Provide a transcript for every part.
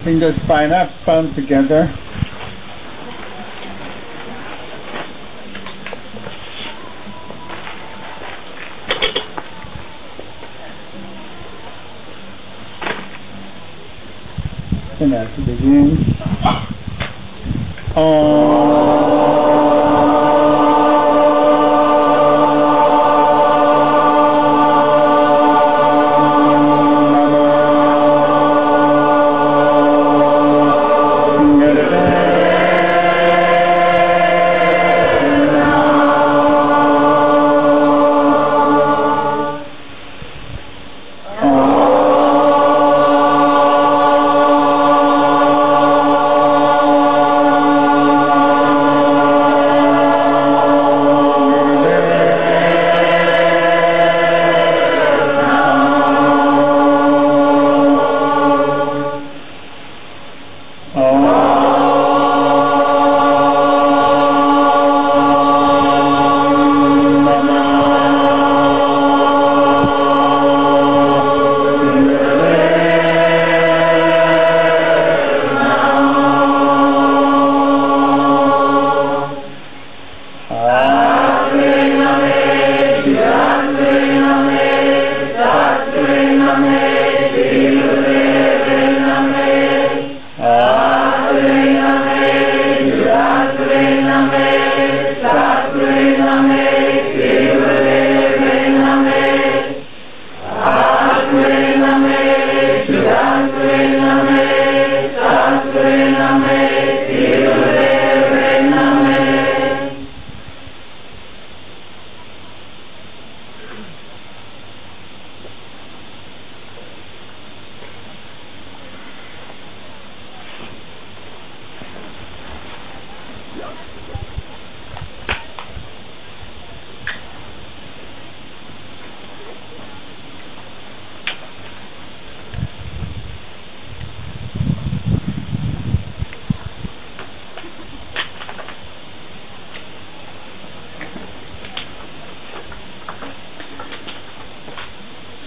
Fingers spine up, palm together. And now to begin.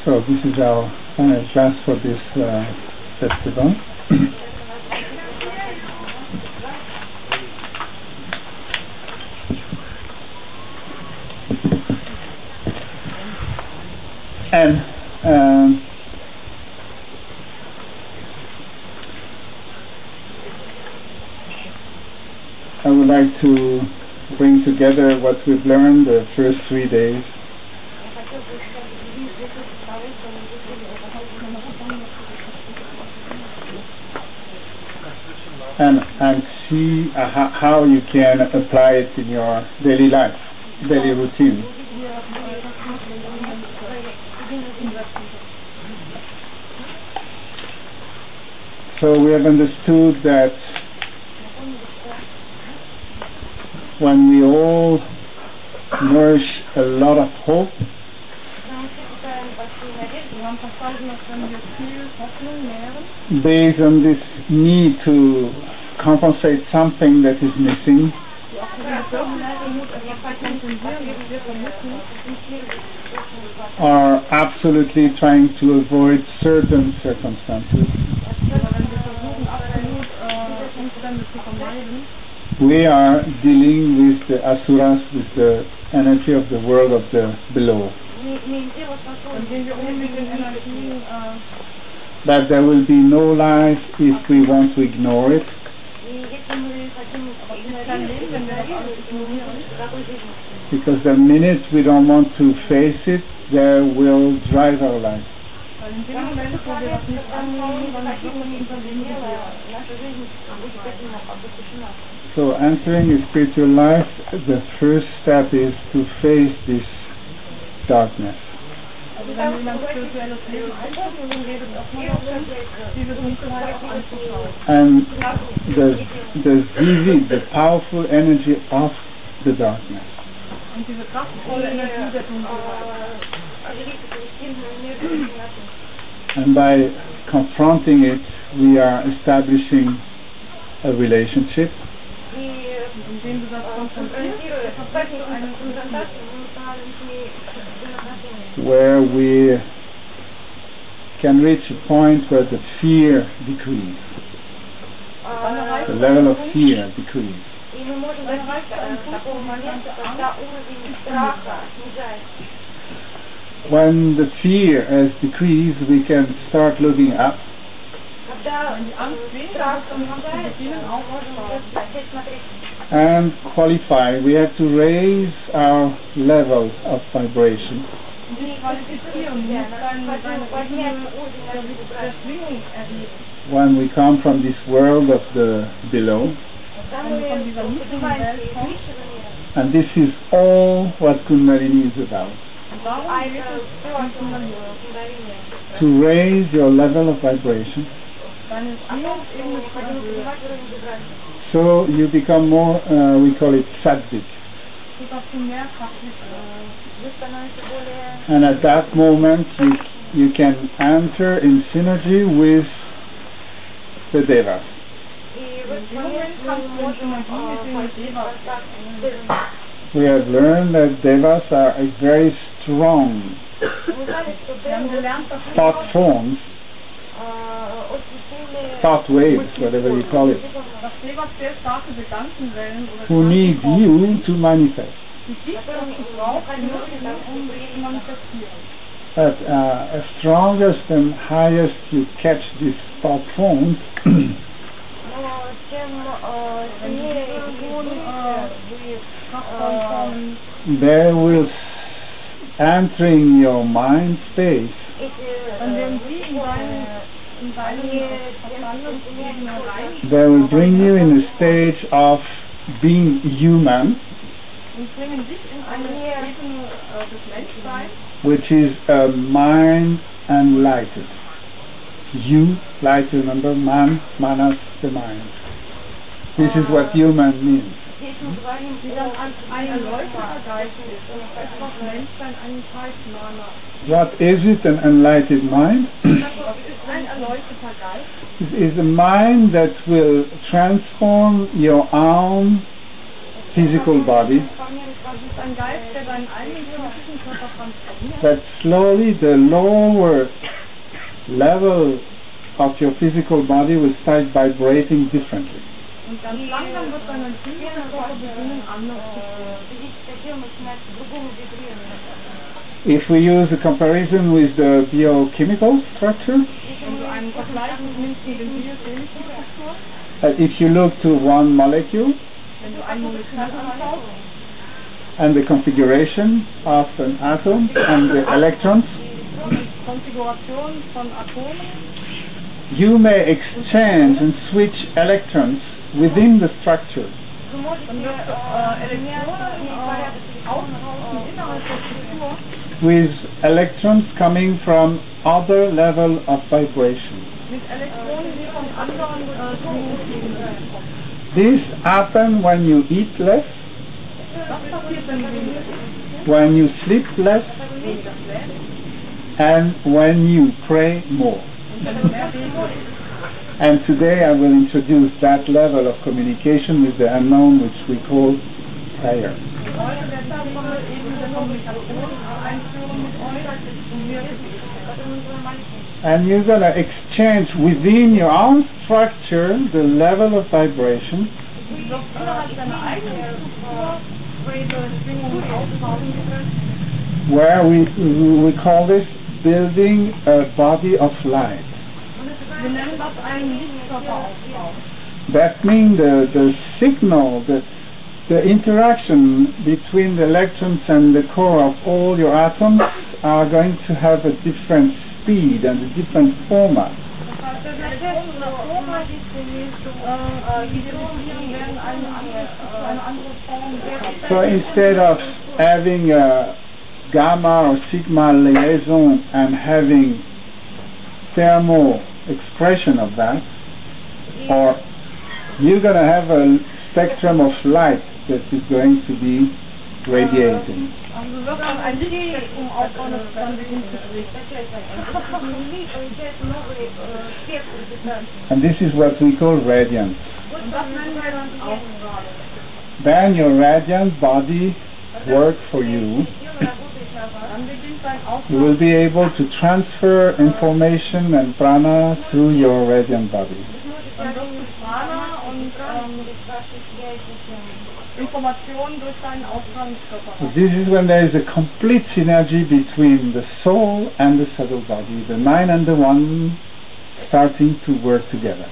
So this is our final class for this festival. And I would like to bring together what we've learned the first 3 days. And see how you can apply it in your daily life, daily routine. So we have understood that when we all nourish a lot of hope, based on this need to compensate something that is missing, are absolutely trying to avoid certain circumstances. We are dealing with the asuras, with the energy of the world of the below. But there will be no life if we want to ignore it. Because the minute we don't want to face it, there will drive our life. So entering a spiritual life, the first step is to face this darkness. And the vivid, the powerful energy of the darkness. And by confronting it, we are establishing a relationship where we can reach a point where the fear decreases. the level of fear decreases. И мы можем достичь такого момента, когда уровень страха снижается. When the fear has decreased, we can start looking up. Когда страх снижается, мы можем начать смотреть. And qualify. We have to raise our level of vibration. When we come from this world of the below. And this is all what Kundalini is about. To raise your level of vibration. So you become more, we call it sattvic. And at that moment you can enter in synergy with the devas. We have learned that devas are a very strong thought forms, thought waves, whatever you call it, who need you to manifest. But as strongest and highest you catch these thought forms, they will entering your mind space. They will bring you in a stage of being human, which is a mind enlightened. You, light, remember, man, manas, the mind. This is what human means. What is it, an enlightened mind? It is a mind that will transform your own physical body, that slowly the lower level of your physical body will start vibrating differently. If we use a comparison with the biochemical structure, if you look to one molecule and the configuration of an atom and the electrons, you may exchange and switch electrons within the structure. With electrons coming from other level of vibration. This happens when you eat less, when you sleep less, and when you pray more. And today I will introduce that level of communication with the unknown, which we call prayer. And you're going to exchange within your own structure the level of vibration, where we call this building a body of light. That means the signal, the interaction between the electrons and the core of all your atoms are going to have a different speed and a different format. So instead of having a gamma or sigma liaison and having thermal expression of that, or you're going to have a spectrum of light that is going to be radiating. And this is what we call radiance. Then your radiant body work for you. You will be able to transfer information and prana through your radiant body. dann wirst du Prana und Informationen durch deinen Ausstrahlungskörper. So this is when there is a complete synergy between the soul and the subtle body, the mind and the one starting to work together.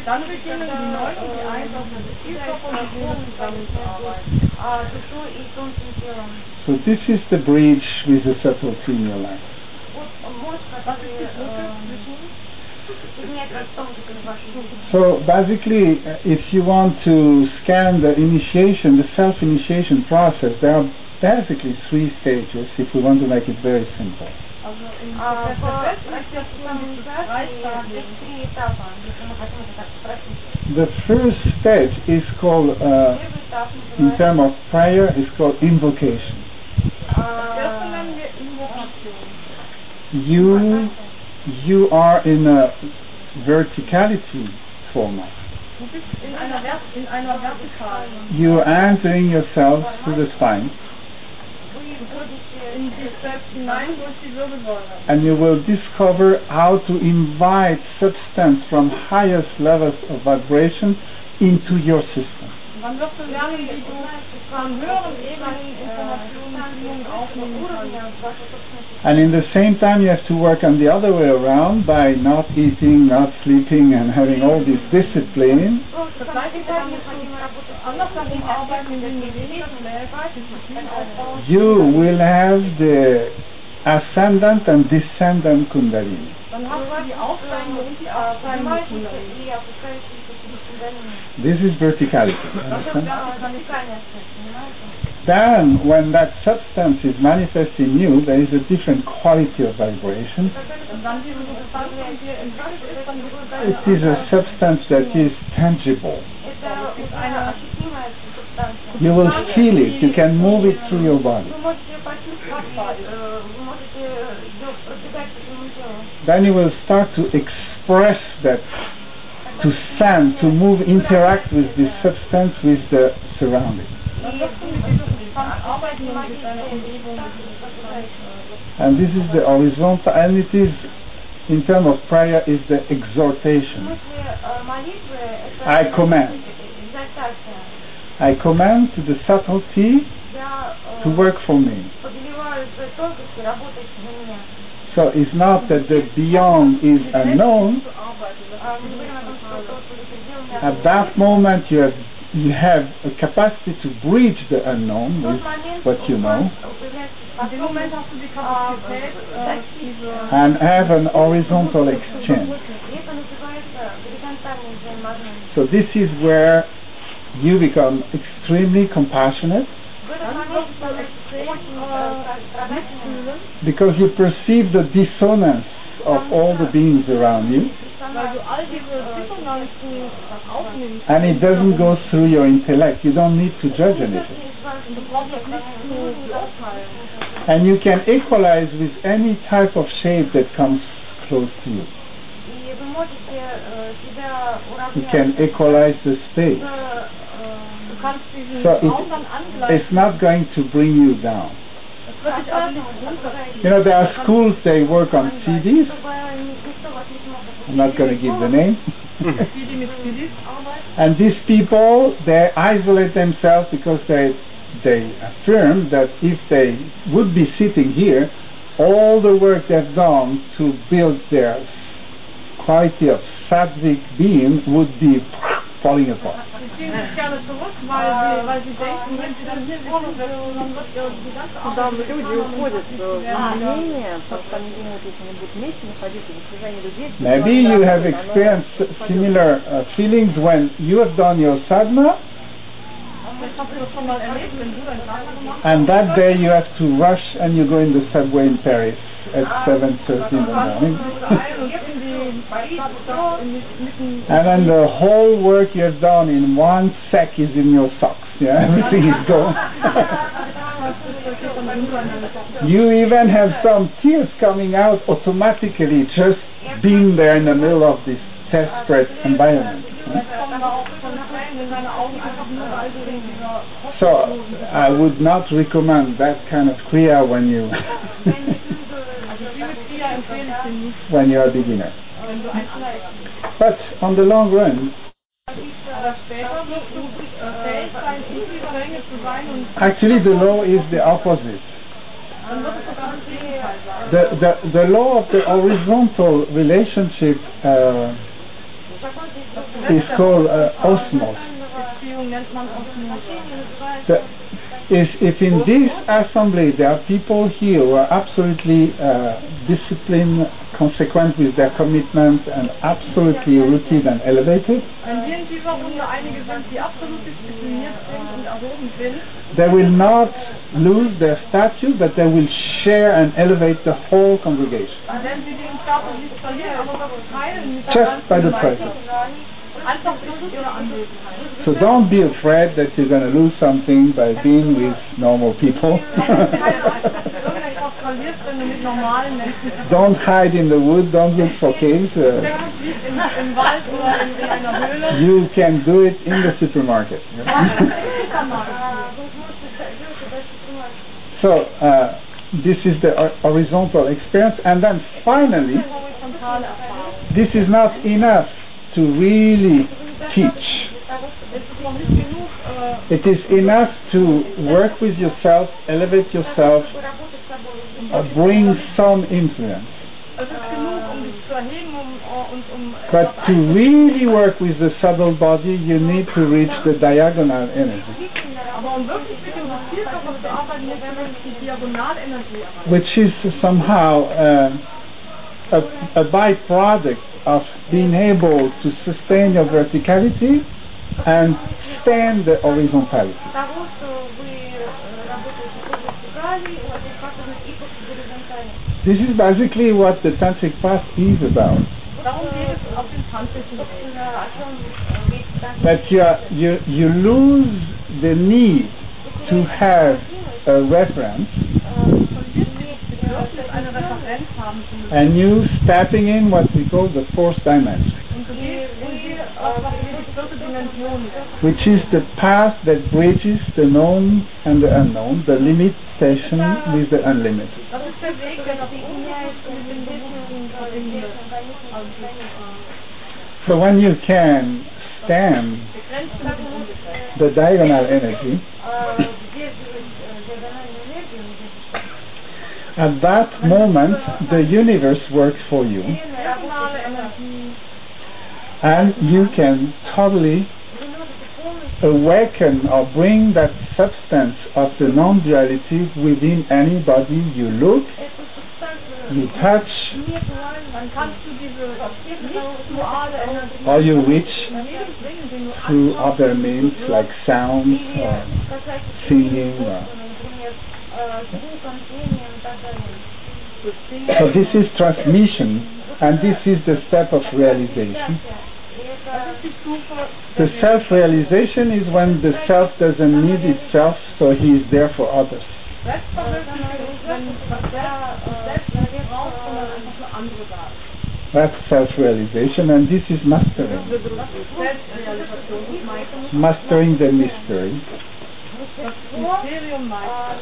Dann beginnen die Neun und die Eins auf der Zielkörper und die Seele zusammenzuarbeiten. So this is the bridge with the subtlety in your life. So basically, if you want to scan the initiation, the self-initiation process, there are basically 3 stages if we want to make it very simple. The first stage is called, in terms of prayer, is called invocation. You are in a verticality format. You are anchoring yourself to the spine, and you will discover how to invite substance from highest levels of vibration into your system. Dann wirst du lernen, wie du von höheren Ebenen Informationen aufnehmen kannst. And in the same time you have to work on the other way around by not eating, not sleeping and having all this discipline. You will have the ascendant and descendant Kundalini. This is verticality. Then, when that substance is manifest in you, there is a different quality of vibration. It is a substance that is tangible. You will feel it. You can move it through your body. Then you will start to express that, to stand, to move, interact with this substance, with the surroundings. And this is the horizontal, and it is, in terms of prayer, is the exhortation. I command. I command to the subtlety to work for me. So it's not that the beyond is unknown. At that moment you have a capacity to bridge the unknown with what you know, and have an horizontal exchange. So this is where you become extremely compassionate, because you perceive the dissonance of all the beings around you, and it doesn't go through your intellect. You don't need to judge anything, and you can equalize with any type of shape that comes close to you. You can equalize the space, so it's not going to bring you down. You know, there are schools, they work on CDs. I'm not going to give the name. And these people, they isolate themselves because they affirm that if they would be sitting here, all the work they've done to build their quality of sattvic being would be falling apart. Maybe you have experienced similar feelings when you have done your sadhana, and that day you have to rush and you go in the subway in Paris at 7:30 in the morning. And then the whole work you have done in one sack is in your socks. Yeah, everything is gone. You even have some tears coming out automatically just being there in the middle of this desperate environment. So I would not recommend that kind of kriya when you when you are a beginner. But on the long run, actually the law is the opposite. The law of the horizontal relationship is called osmosis. If in this assembly there are people here who are absolutely disciplined, consequent with their commitment, and absolutely rooted and elevated, they will not lose their stature, but they will share and elevate the whole congregation. Just by the presence. So don't be afraid that you're going to lose something by being with normal people. Don't hide in the wood, don't look for caves. You can do it in the supermarket. So this is the horizontal experience, and then finally, this is not enough to really teach. It is enough to work with yourself, elevate yourself, bring some influence. But to really work with the subtle body, you need to reach the diagonal energy, which is somehow a byproduct of being able to sustain your verticality and stand the horizontality. This is basically what the tantric path is about. That you lose the need to have a reference, and you stepping in what we call the fourth dimension, which is the path that bridges the known and the unknown, the limitation with the unlimited. So when you can stand the diagonal energy, at that moment the universe works for you, and you can totally awaken or bring that substance of the non-duality within anybody you look, you touch, or you reach through other means like sound or singing. So this is transmission, and this is the step of realization. The self-realization is when the self doesn't need itself, so he is there for others. That's self-realization, and this is mastering. Mastering the mystery.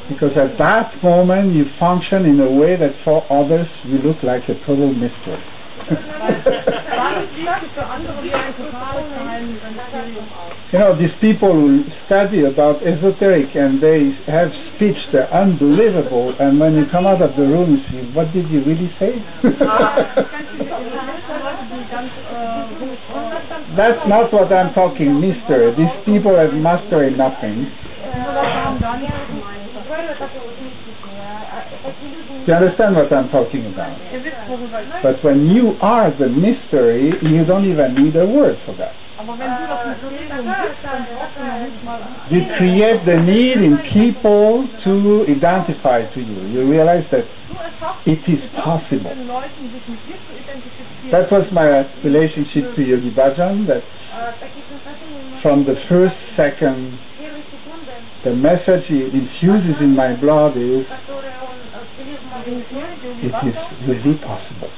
Because at that moment you function in a way that for others you look like a total mystery. You know, these people who study about esoteric and they have speech, they're unbelievable, and when you come out of the room you see, what did you really say? That's not what I'm talking, mystery. These people have mastered nothing. Do you understand what I'm talking about? But when you are the mystery, you don't even need a word for that. You create the need in people to identify to you. You realize that it is possible. That was my relationship to Yogi Bhajan, that from the first second the message he infuses in my blood is, it is really possible.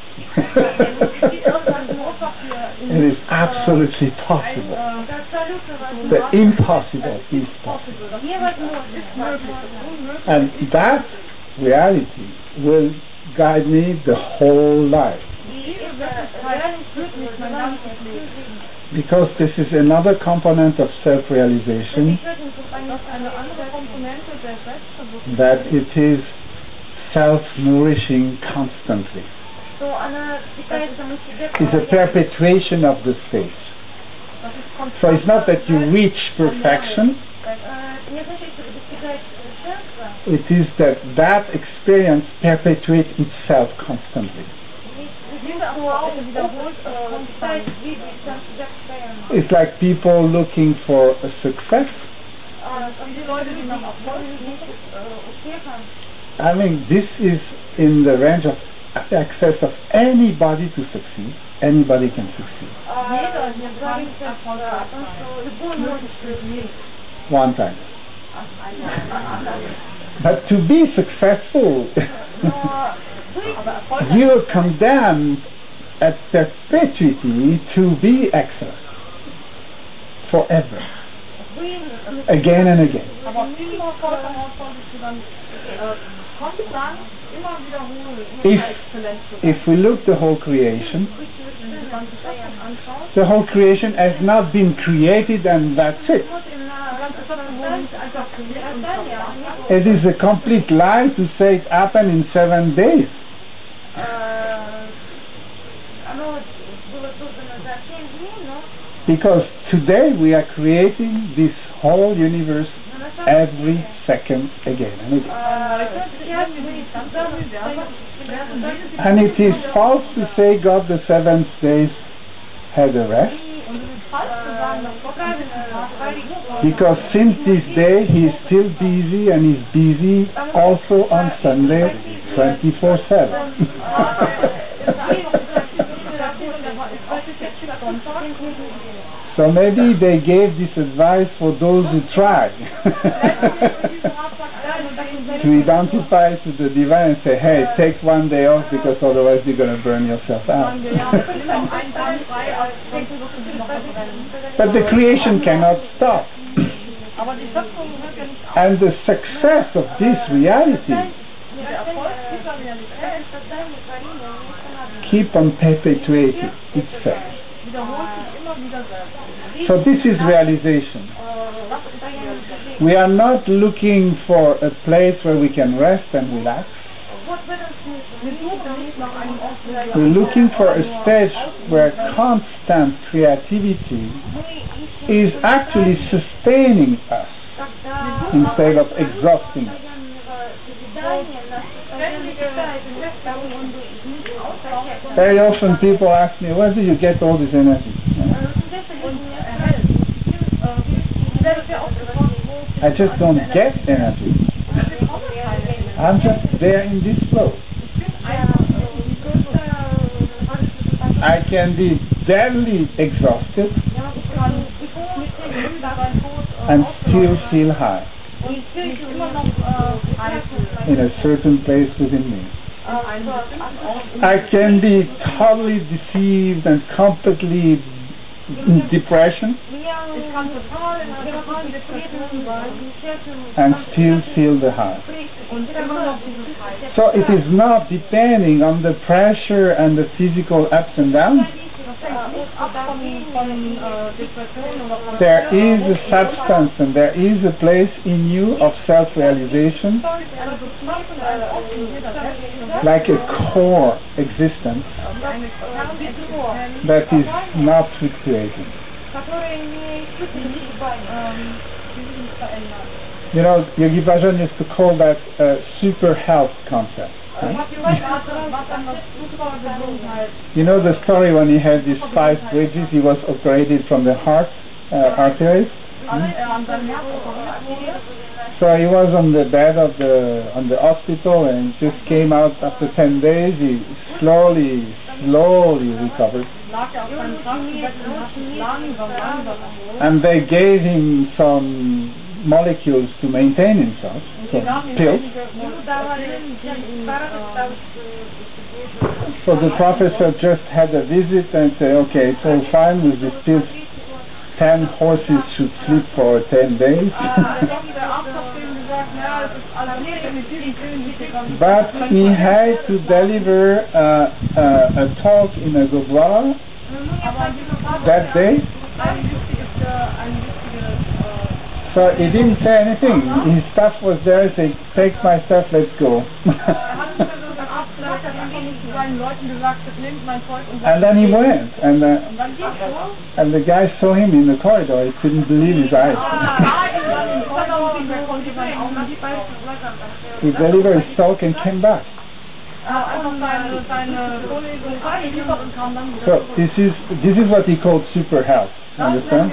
It is absolutely possible. The impossible is possible. And that reality will guide me the whole life. Because this is another component of self-realization, that it is self-nourishing constantly. It's a perpetuation of the state. So it's not that you reach perfection, it is that that experience perpetuates itself constantly. It's like people looking for a success. I mean, this is in the range of access of anybody to succeed. Anybody can succeed. One time. But to be successful, you're condemned at perpetuity to be excellent forever, again and again. If we look the whole creation has not been created and that's it. It is a complete lie to say it happened in 7 days. Because today we are creating this whole universe every second again and again. And it is false to say God the 7th day had a rest, because since this day he is still busy, and he's busy also on Sunday 24/7. So maybe they gave this advice for those who try to identify to the divine and say, hey, take 1 day off because otherwise you're going to burn yourself out. But the creation cannot stop. And the success of this reality keep on perpetuating itself. So this is realization. We are not looking for a place where we can rest and relax. We're looking for a stage where constant creativity is actually sustaining us instead of exhausting us. Very often people ask me, where do you get all this energy? I just don't get energy. I'm just there in this flow. I can be deadly exhausted and still feel high in a certain place within me. I can be totally deceived and completely in depression and still feel the high. So it is not depending on the pressure and the physical ups and downs. There is a substance and there is a place in you of self-realization, like a core existence that is not fluctuating. You know, Yogi Bhajan used to call that a super health concept. You know the story when he had these 5 bridges, he was operated from the heart arteries. So he was on the bed of the hospital and just came out after 10 days. He slowly recovered. And they gave him some molecules to maintain himself, so pills. So the professor just had a visit and said, okay, it's all fine with these pills. 10 horses should sleep for 10 days. But he had to deliver a talk in a Gurdwara that day. So he didn't say anything. His staff was there, said, "Take my stuff, let's go." And then he went, and the guy saw him in the corridor. He couldn't believe his eyes. He delivered his talk and came back. So this is what he called super health. Understand?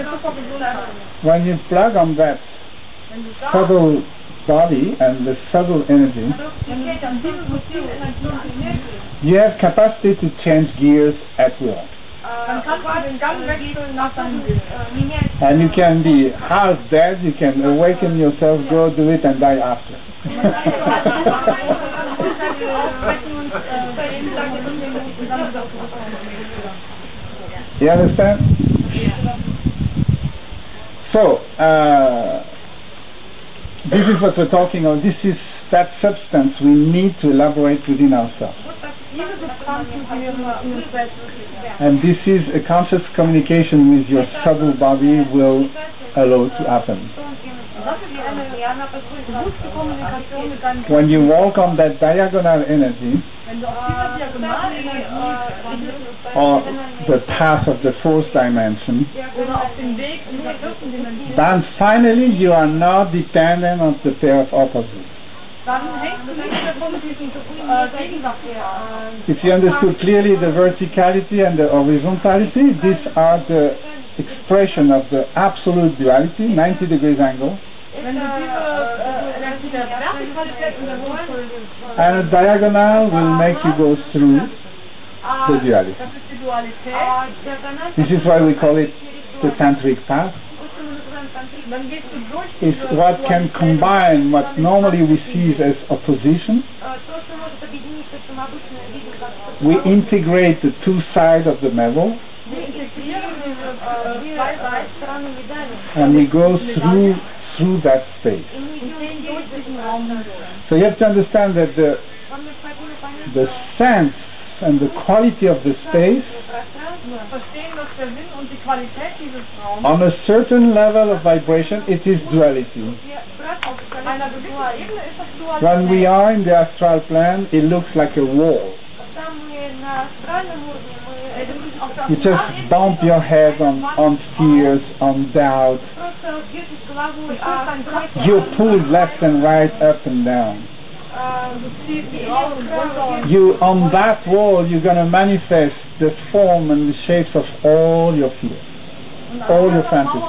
When you plug on that subtle body and the subtle energy, you have capacity to change gears at will. And you can be half dead, you can awaken yourself, go do it and die after. You understand? So, this is what we're talking about. This is that substance we need to elaborate within ourselves. And this is a conscious communication with your subtle body will allow to happen. When you walk on that diagonal energy, or the path of the fourth dimension, then finally you are not dependent on the pair of opposites. If you understood clearly the verticality and the horizontality, these are the expression of the absolute duality, 90 degrees angle. And a diagonal will make you go through the duality. This is why we call it the tantric path. It's what can combine what normally we see as opposition. We integrate the two sides of the medal, and we go through that space. So you have to understand that the sense and the quality of the space on a certain level of vibration, it is duality. When we are in the astral plane, it looks like a wall. You just bump your head on fears, on doubt. You're pulled left and right, up and down. You, on that wall, you're going to manifest the form and the shapes of all your fears, all your fantasies.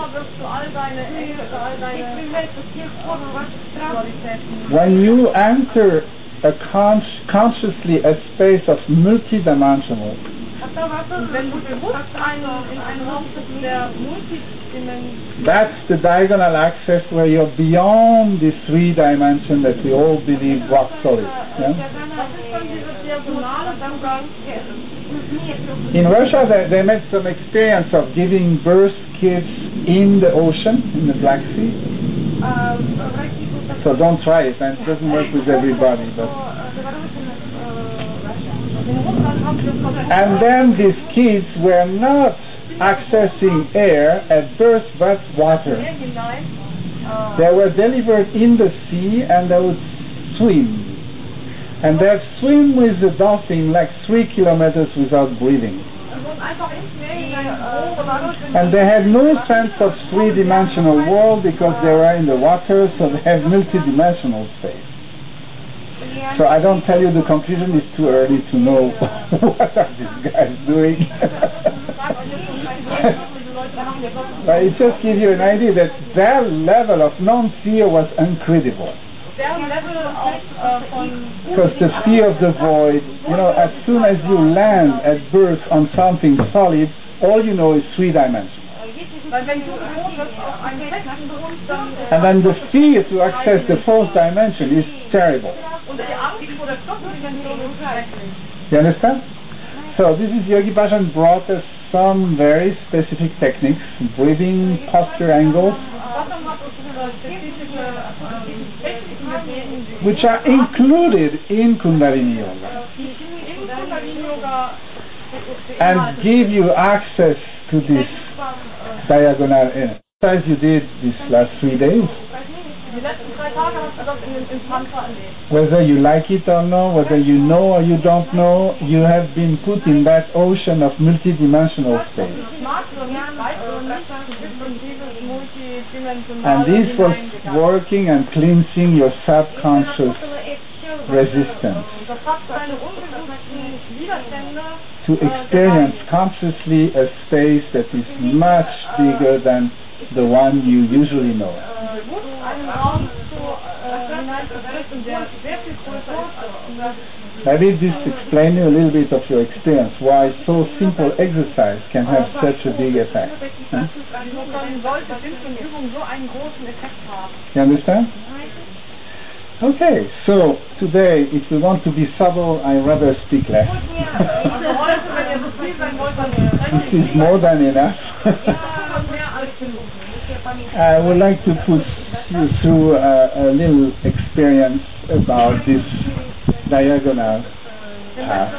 When you enter consciously a space of multidimensional, that's the diagonal access where you're beyond this 3 dimension that we all believe rock solid. Yeah? In Russia they made some experience of giving birth kids in the ocean, in the Black Sea. So don't try it, and it doesn't work with everybody. And then these kids were not accessing air at birth but water. They were delivered in the sea and they would swim. And they'd swim with the dolphin like 3 kilometers without breathing. And they had no sense of 3-dimensional world because they were in the water, so they have multi-dimensional space. So I don't tell you the conclusion, it's too early to know what are these guys doing. But it just gives you an idea that their level of non-fear was incredible. Because the fear of the void, you know, as soon as you land at birth on something solid, all you know is 3 dimensions. And then the fear to access the 4th dimension is terrible. You understand? So this is Yogi Bhajan brought us some very specific techniques, breathing, posture angles, which are included in Kundalini Yoga and give you access to this diagonal energy. As you did these last 3 days, whether you like it or not, whether you know or you don't know, you have been put in that ocean of multidimensional space. And this was working and cleansing your subconscious resistance to experience consciously a space that is much bigger than the one you usually know. Maybe this explains you a little bit of your experience, why so simple exercise can have such a big effect. Huh? You understand? Okay, so today, if we want to be subtle, I'd rather speak less. This is more than enough. I would like to put you through a little experience about this diagonal path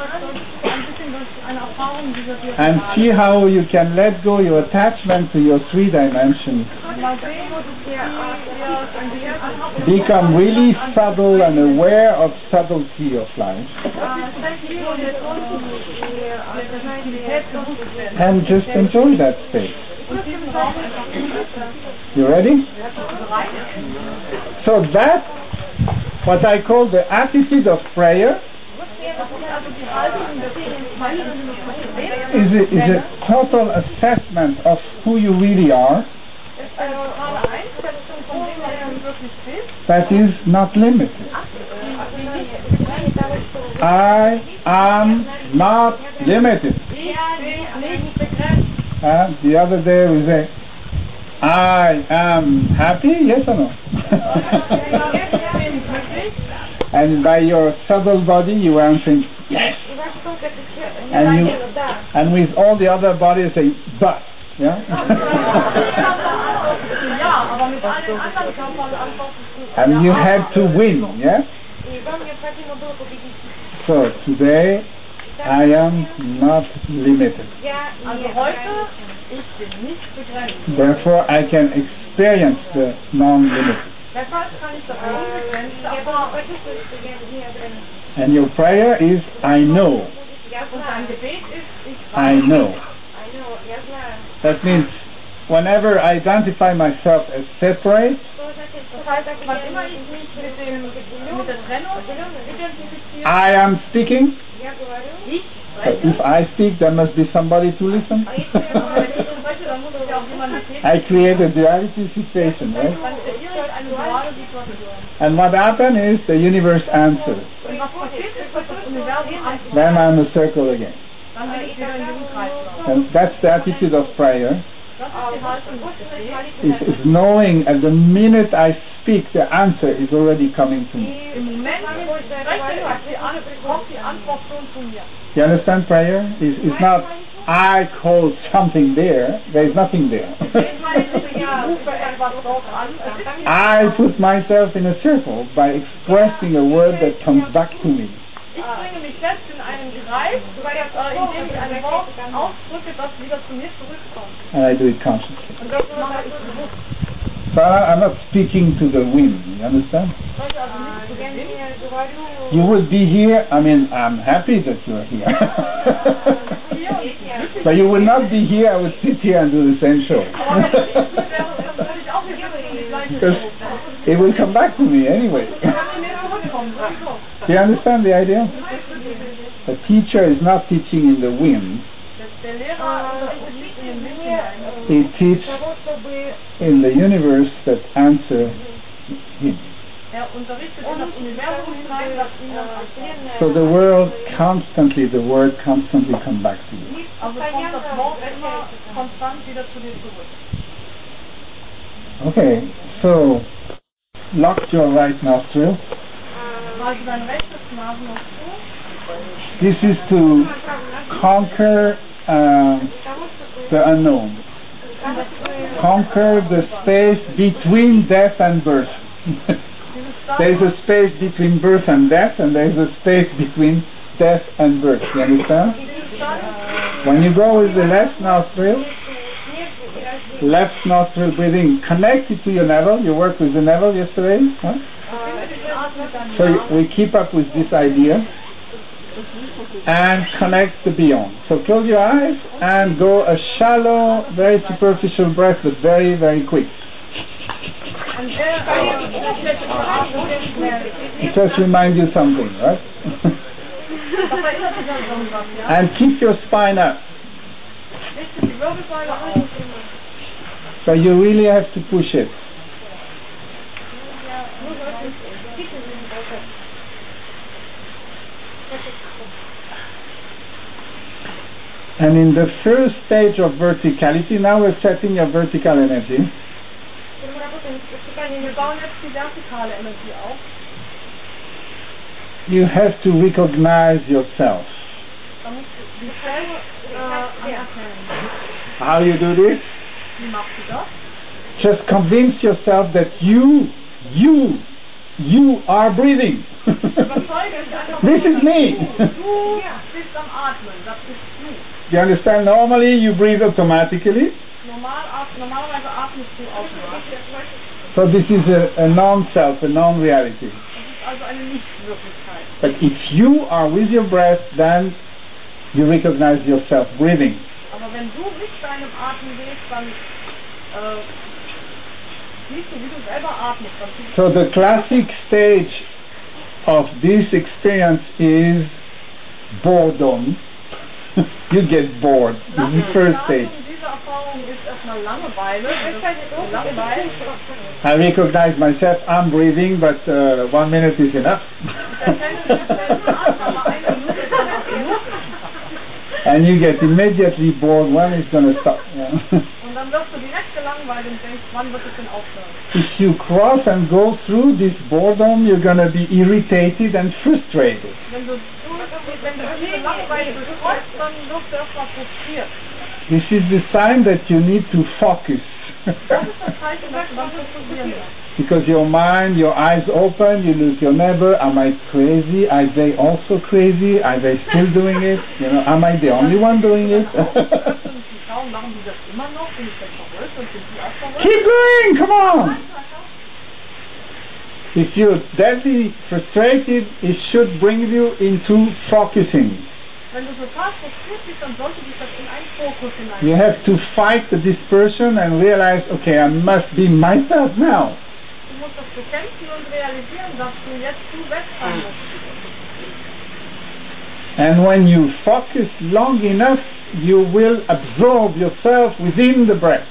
and see how you can let go your attachment to your 3 dimensions, become really subtle and aware of subtlety of life, and just enjoy that state. You ready? So that's what I call the attitude of prayer. Is a total assessment of who you really are that is not limited. I am not limited. The other day we say, I am happy, yes or no? And by your subtle body you are answering, yes. And with all the other bodies say, but. Yeah? And you had to win, yeah? So today I am not limited. Therefore I can experience the non-limited. And your prayer is, I know. I know. That means whenever I identify myself as separate, I am speaking. So if I speak, there must be somebody to listen. I create a duality situation, right? And what happens is the universe answers. Then I'm a circle again. And that's the attitude of prayer. Is knowing at the minute I speak, the answer is already coming to me. You understand prayer? It's not I call something there. There is nothing there. I put myself in a circle by expressing a word that comes back to me. Ich bringe mich selbst in einen Kreis, indem ich ein Wort ausdrücke, das wieder zu mir zurückkommt. And I do it consciously. Und das mache ich bewusst. So I'm not speaking to the wind, you understand? You would be here, I mean, I'm happy that you're here. But you would not be here, I would sit here and do the same show. Because it will come back to me anyway. Do you understand the idea? The teacher is not teaching in the wind. He teaches in the universe that answer him. So the word constantly come back to you. Okay, so lock your right nostril. This is to conquer the unknown. Conquer the space between death and birth. There is a space between birth and death, and there is a space between death and birth. You understand? When you go with the left nostril breathing, connect it to your navel. You worked with the navel yesterday, huh? So we keep up with this idea and connect the beyond. So close your eyes and go a shallow, very superficial breath, but very, very quick. It just reminds you something, right? And keep your spine up. So you really have to push it. And in the first stage of verticality, now we're setting your vertical energy. You have to recognize yourself. How you do this? Just convince yourself that you are breathing. This is me. Do you understand? Normally you breathe automatically. So this is a non-self, a non-reality. But if you are with your breath, then you recognize yourself breathing. So the classic stage of this experience is boredom. You get bored. This is the first stage. I recognize myself, I'm breathing, but 1 minute is enough. And you get immediately bored. When is going to stop? Yeah. If you cross and go through this boredom, you're going to be irritated and frustrated. This is the sign that you need to focus. Because your mind, your eyes open, you look your neighbor, am I crazy? Are they also crazy? Are they still doing it? You know, am I the only one doing it? Keep going, come on! If you're deadly frustrated, it should bring you into focusing. You have to fight the dispersion and realize, okay, I must be myself now. And when you focus long enough, you will absorb yourself within the breath.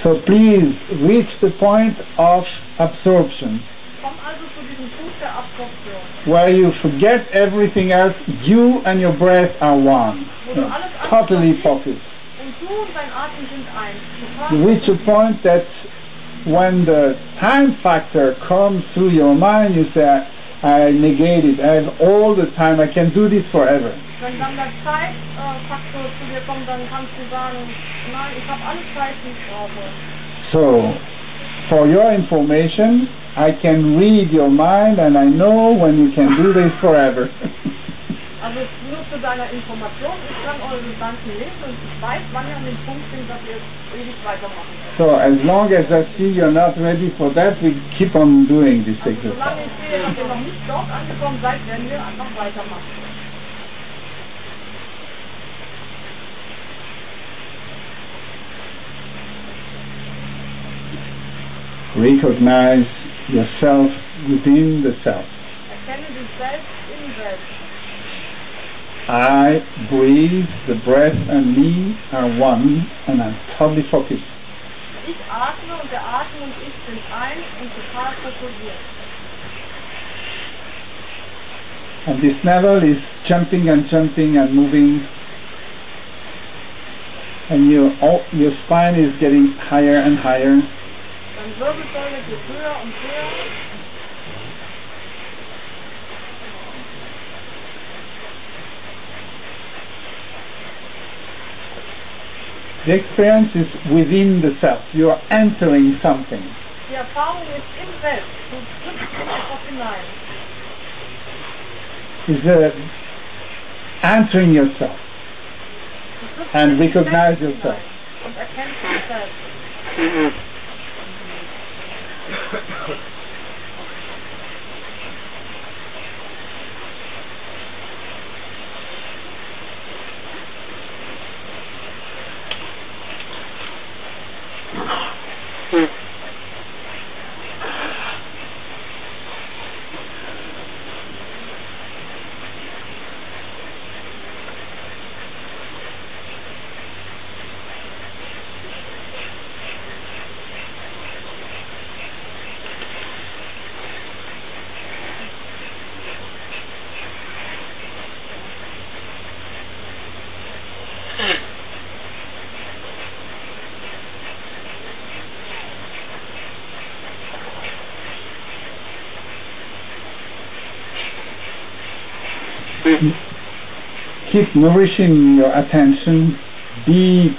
So please reach the point of absorption, where you forget everything else, you and your breath are one, totally focused. You reach a point that when the time factor comes through your mind, you say, I negate it, I have all the time, I can do this forever. So, for your information, I can read your mind and I know when you can do this forever. So as long as I see you're not ready for that, we keep on doing this exercise. Recognize yourself within the self. I breathe, the breath and me are one, and I'm totally focused. And this navel is jumping and jumping and moving, and your spine is getting higher and higher. The experience is within the self. You are entering something. Die Erfahrung ist im Selbst. Du trittst in etwas hinein. Is answering yourself Du trittst and in dich recognize selbst yourself. hinein und erkennst dich selbst. Keep nourishing your attention. Be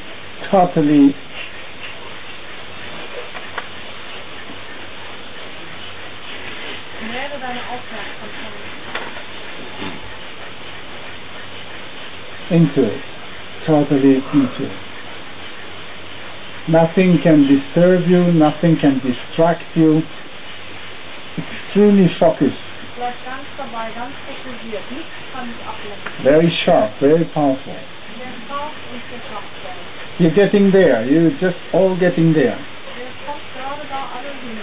totally Nähere deine Aufmerksamkeit. into it. Totally into it. Nothing can disturb you. Nothing can distract you. Extremely focused. Bleib ganz dabei, ganz fokussiert. Nichts kann dich ablenken. Very sharp. Very powerful. Sehr scharf und sehr kraftvoll. You're getting there. You're just all getting there. Wir kommen gerade da alle hin.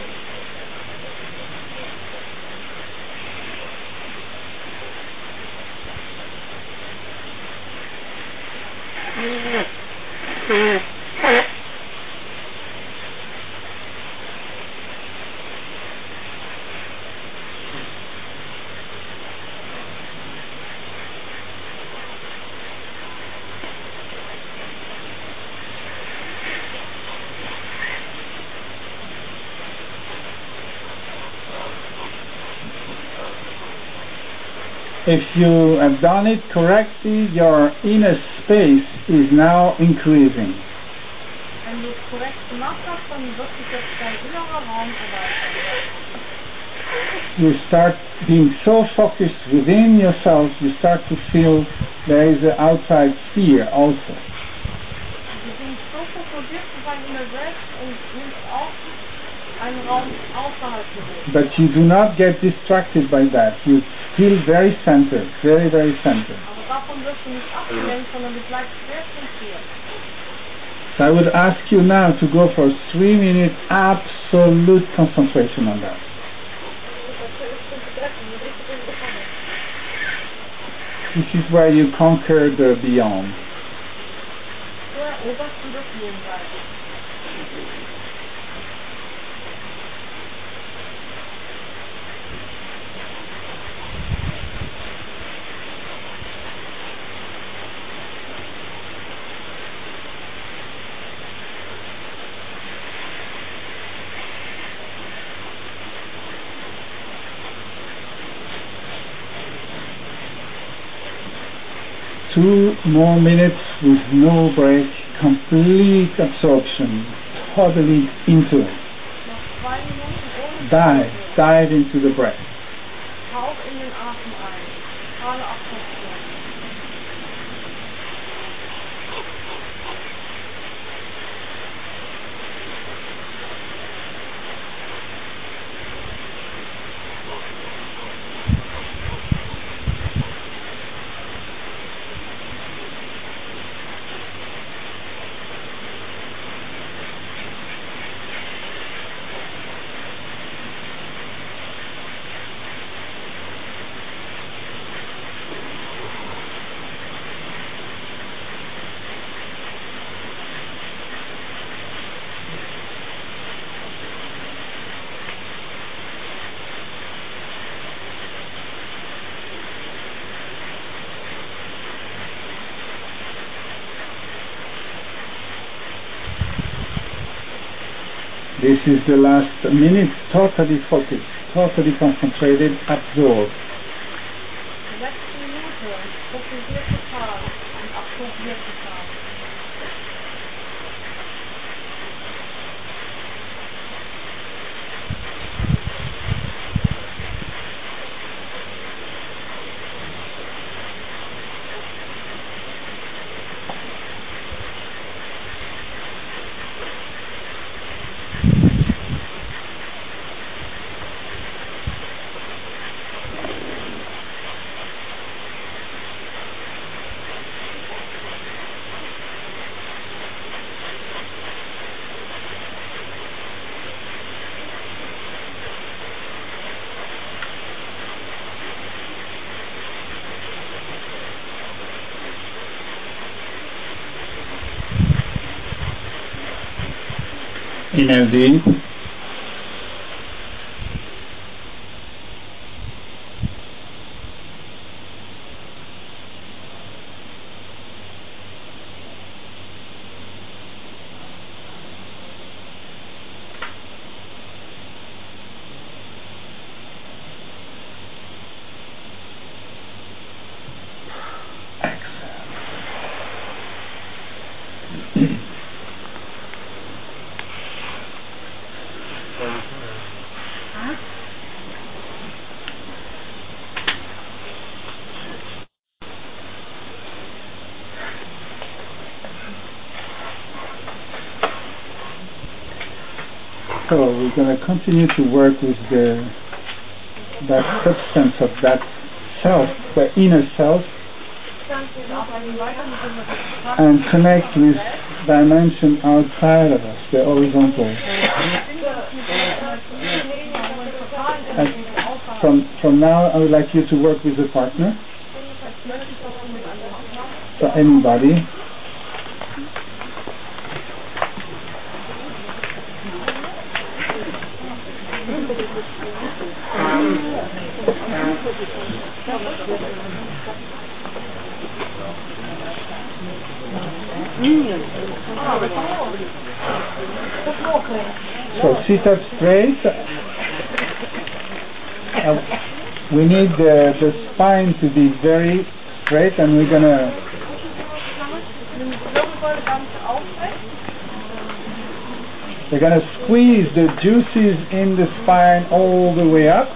If you have done it correctly, your inner space is now increasing. Wenn du es korrekt gemacht hast, dann wird sich jetzt dein innerer Raum erweitern. You start being so focused within yourself, you start to feel there is an outside sphere also. Wir sind so fokussiert zu sein in der Selbst und nimmst auch einen Raum außerhalb der Welt. But you do not get distracted by that. You feel very centered, very, very centered. Aber davon wirst du nicht abgelenkt, sondern du bleibst sehr zentriert. So I would ask you now to go for 3 minutes absolute concentration on that. This is where you conquer the beyond. So eroberst du das Jenseits. Two more minutes with no break, complete absorption, totally into it. Noch 2 Minuten ohne Dive into the breath. Tauch in den Atem ein. Totale Absorption. This is the last minute, totally focused, totally concentrated, absorbed. Die letzte Minute, fokussiert total und absorbiert total. Inhale deep. So we're going to continue to work with that substance of that self, the inner self, and connect with dimension outside of us, the horizontal. And from now, I would like you to work with a partner, so anybody. So sit up straight. We need the spine to be very straight, and we're gonna squeeze the juices in the spine all the way up.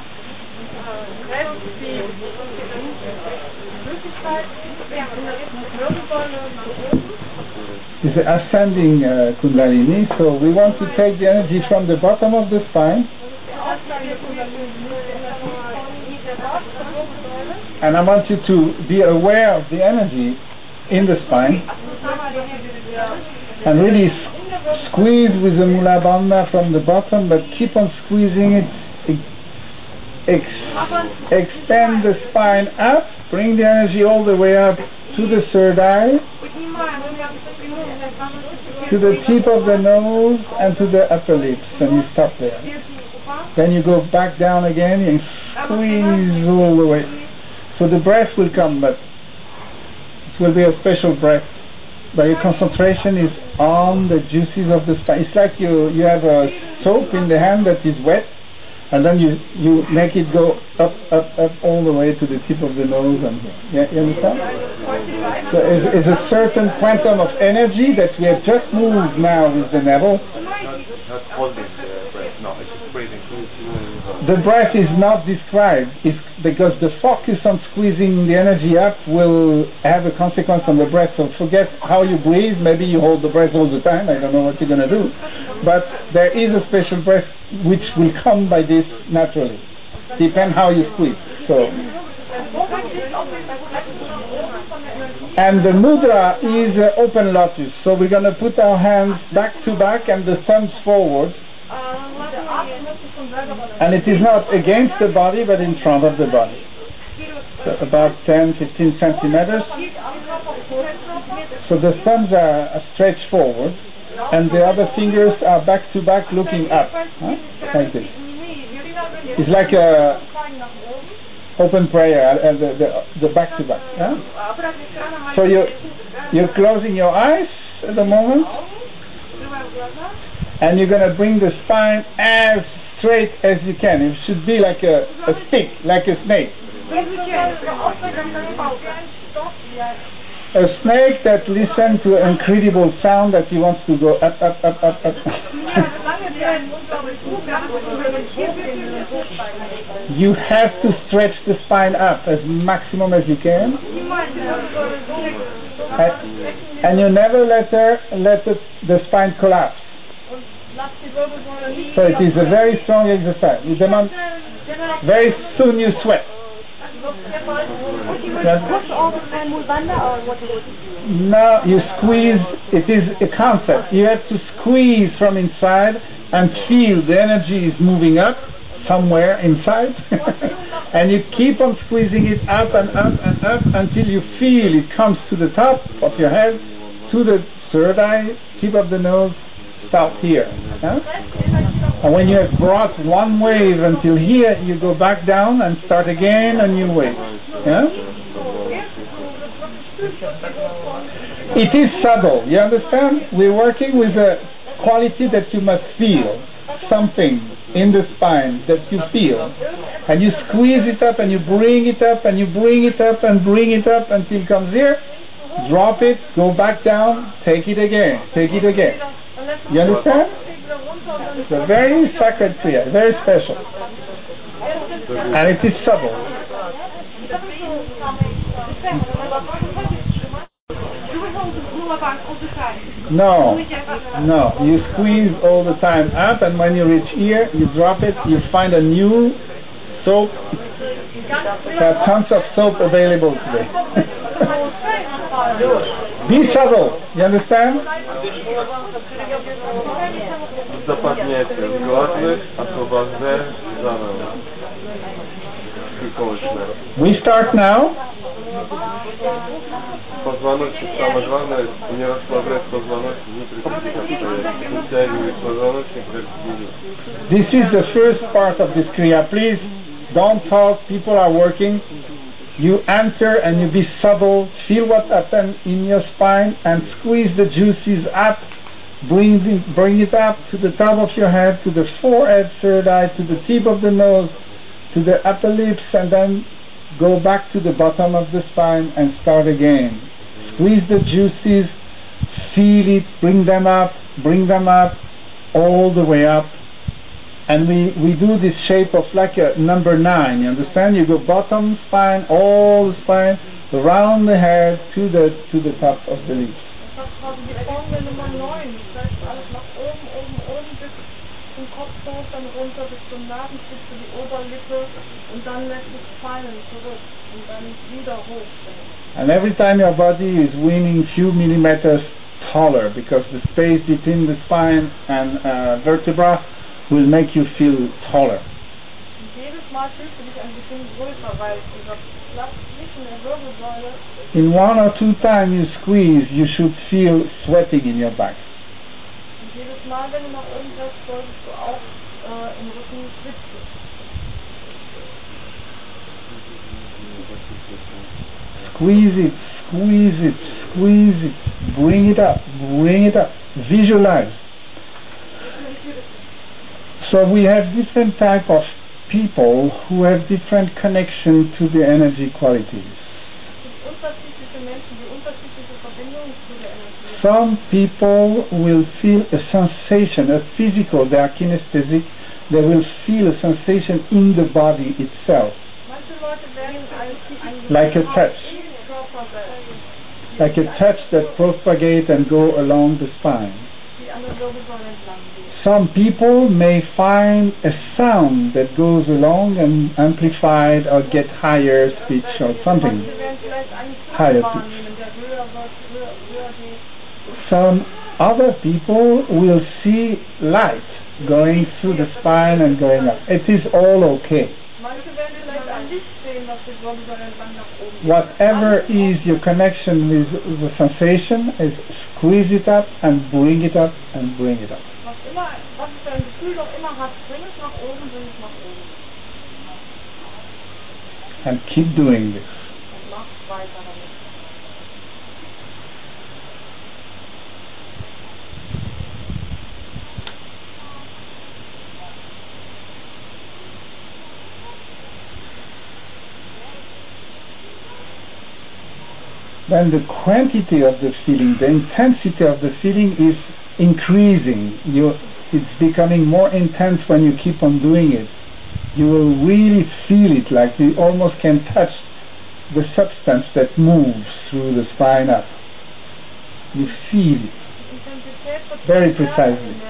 It's an ascending Kundalini, so we want to take the energy from the bottom of the spine, and I want you to be aware of the energy in the spine, and really squeeze with the Mula Bandha from the bottom, but keep on squeezing it. Extend the spine up, bring the energy all the way up to the third eye, to the tip of the nose and to the upper lips, and you stop there. Then you go back down again and squeeze all the way. So the breath will come, but it will be a special breath. But your concentration is on the juices of the spine. It's like you have a soap in the hand that is wet, and then you make it go up all the way to the tip of the nose and here. Yeah, you understand? So it's a certain quantum of energy that we have just moved now with the navel. Not holding the breath, no, it's just breathing. The breath is not described. It's because the focus on squeezing the energy up will have a consequence on the breath. So forget how you breathe. Maybe you hold the breath all the time. I don't know what you're going to do. But there is a special breath which will come by this naturally. Depends how you squeeze. So, and the mudra is open lotus. So we're going to put our hands back to back and the thumbs forward. And it is not against the body, but in front of the body. So about 10-15 centimeters. So the thumbs are stretched forward, and the other fingers are back to back, looking up, like this. It's like a open prayer, the back to back. So you're closing your eyes at the moment, and you're going to bring the spine as straight as you can. It should be like a stick, like a snake. A snake that listens to an incredible sound that he wants to go up, up, up, up, up. You have to stretch the spine up as maximum as you can. And you never let the spine collapse. So it is a very strong exercise. It demands very soon you sweat. No, you squeeze. It is a concept. You have to squeeze from inside and feel the energy is moving up somewhere inside. And you keep on squeezing it up and up and up until you feel it comes to the top of your head, to the third eye, tip of the nose, stop here. Huh? And when you have brought one wave until here, you go back down and start again a new wave. Yeah? It is subtle, you understand? We're working with a quality that you must feel, something in the spine that you feel. And you squeeze it up and you bring it up and you bring it up and bring it up until it comes here. Drop it, go back down, take it again, take it again. You understand? It's a very sacred kriya, very special. And it is subtle. No, no, you squeeze all the time up, and when you reach here, you drop it, you find a new soap. There are tons of soap available today. Be subtle, you understand? Zapadniecie w gładnych, a poważne zanowu. We start now. Позвоночник самое главное, не расслаблять позвоночник, не притягивать позвоночник как снизу. This is the first part of this kriya. Please don't talk, people are working. You enter and you be subtle, feel what happens in your spine and squeeze the juices up, bring it up to the top of your head, to the forehead, third eye, to the tip of the nose, to the upper lips, and then go back to the bottom of the spine and start again. Squeeze the juices, feel it, bring them up, all the way up. And we do this shape of like a number 9, you understand? You go bottom spine, all the spine, around the head to the top of the lips. Zum Kopf hoch, dann runter bis zum Nasenspitze, die Oberlippe und dann lässt es fallen zurück und dann wieder hoch. And every time your body is winning few millimeters taller, because the space between the spine and vertebra will make you feel taller. Und jedes Mal fühlst du dich ein bisschen größer, weil dieser Platz zwischen der Wirbelsäule. In 1 or 2 times you squeeze, you should feel sweating in your back. Jedes Mal, wenn du nach oben gehst, solltest du auch im Rücken schwitzen. Squeeze it, squeeze it, squeeze it. Bring it up, bring it up. Visualize. So we have different type of people who have different connection to the energy qualities. Some people will feel a sensation, a physical, they are kinesthetic, they will feel a sensation in the body itself. Like a touch. Like a touch that propagates and go along the spine. Some people may find a sound that goes along and amplified or get higher pitch or something. Higher pitch. Some other people will see light going through the spine and going up. It is all okay. Whatever is your connection with the sensation is squeeze it up and bring it up and bring it up. And keep doing this. Then the quantity of the feeling, the intensity of the feeling is increasing. It's becoming more intense when you keep on doing it. You will really feel it, like you almost can touch the substance that moves through the spine up. You feel it very precisely.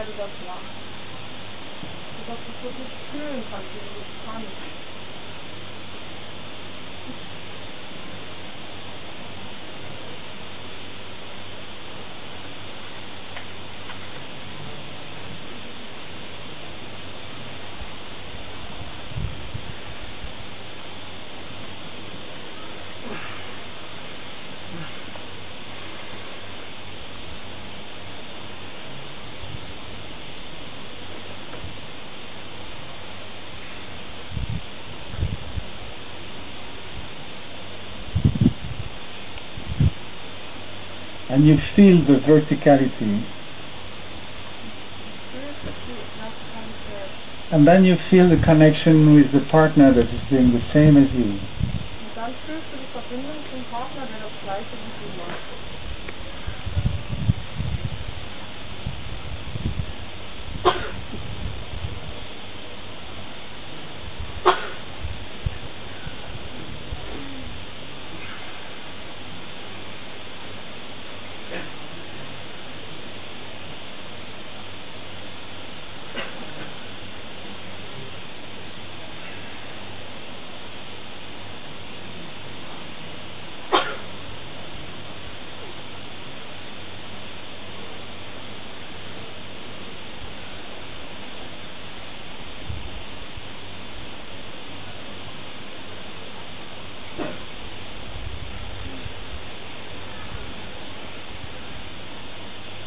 and you feel the verticality. And then you feel the connection with the partner that is doing the same as you. Und dann fühlst du die Verbindung zum Partner, der das Gleiche wie du macht.